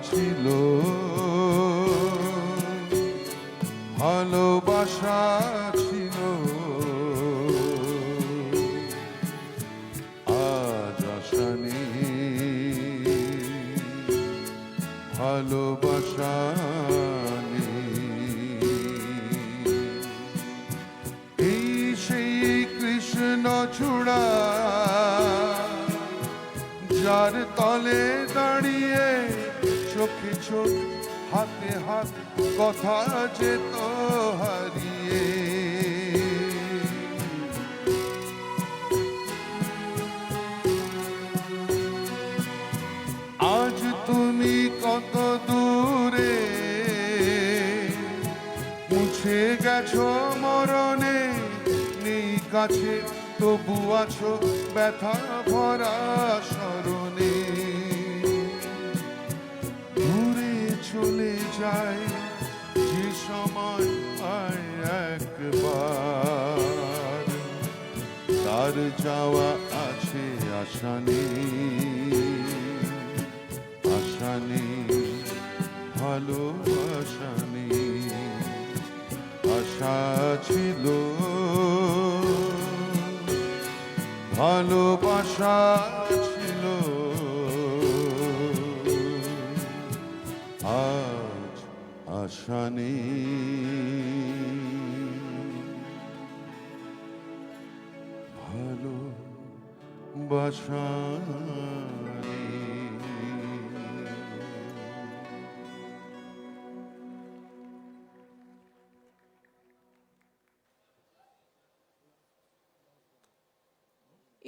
ছিল ভালোবাসা ছিল আজ আশা নেই ভালোবাসা নেই এই সেই কৃষ্ণ চূড়া যার তলে দাঁড়িয়ে চোখে চোখ হাতে হাত কথা যেত হারিয়ে আজ তুমি কত দূরে মুছে গেছো মরণে নেই কাছে তবু আছো ব্যথা ভরা স্মরণে দূরে চলে যায় যে সময় পায় একবার তার যাওয়া আছে আশা নেই ভালোবাসা নেই আশা ছিল ভালোবাসা ছিল আজ আশা নেই ভালোবাসা নেই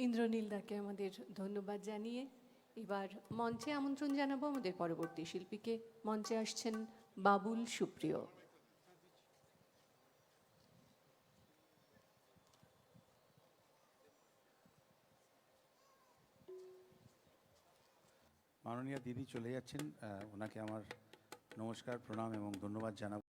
ইন্দ্রনীল দাকে আমাদের ধন্যবাদ জানিয়ে এবার মঞ্চে আমন্ত্রণ জানাবো আমাদের পরবর্তী শিল্পীকে। মঞ্চে আসছেন বাবুল সুপ্রিয়। মাননীয় দিদি চলে যাচ্ছেন, ওনাকে আমার নমস্কার, প্রণাম এবং ধন্যবাদ জানাবো।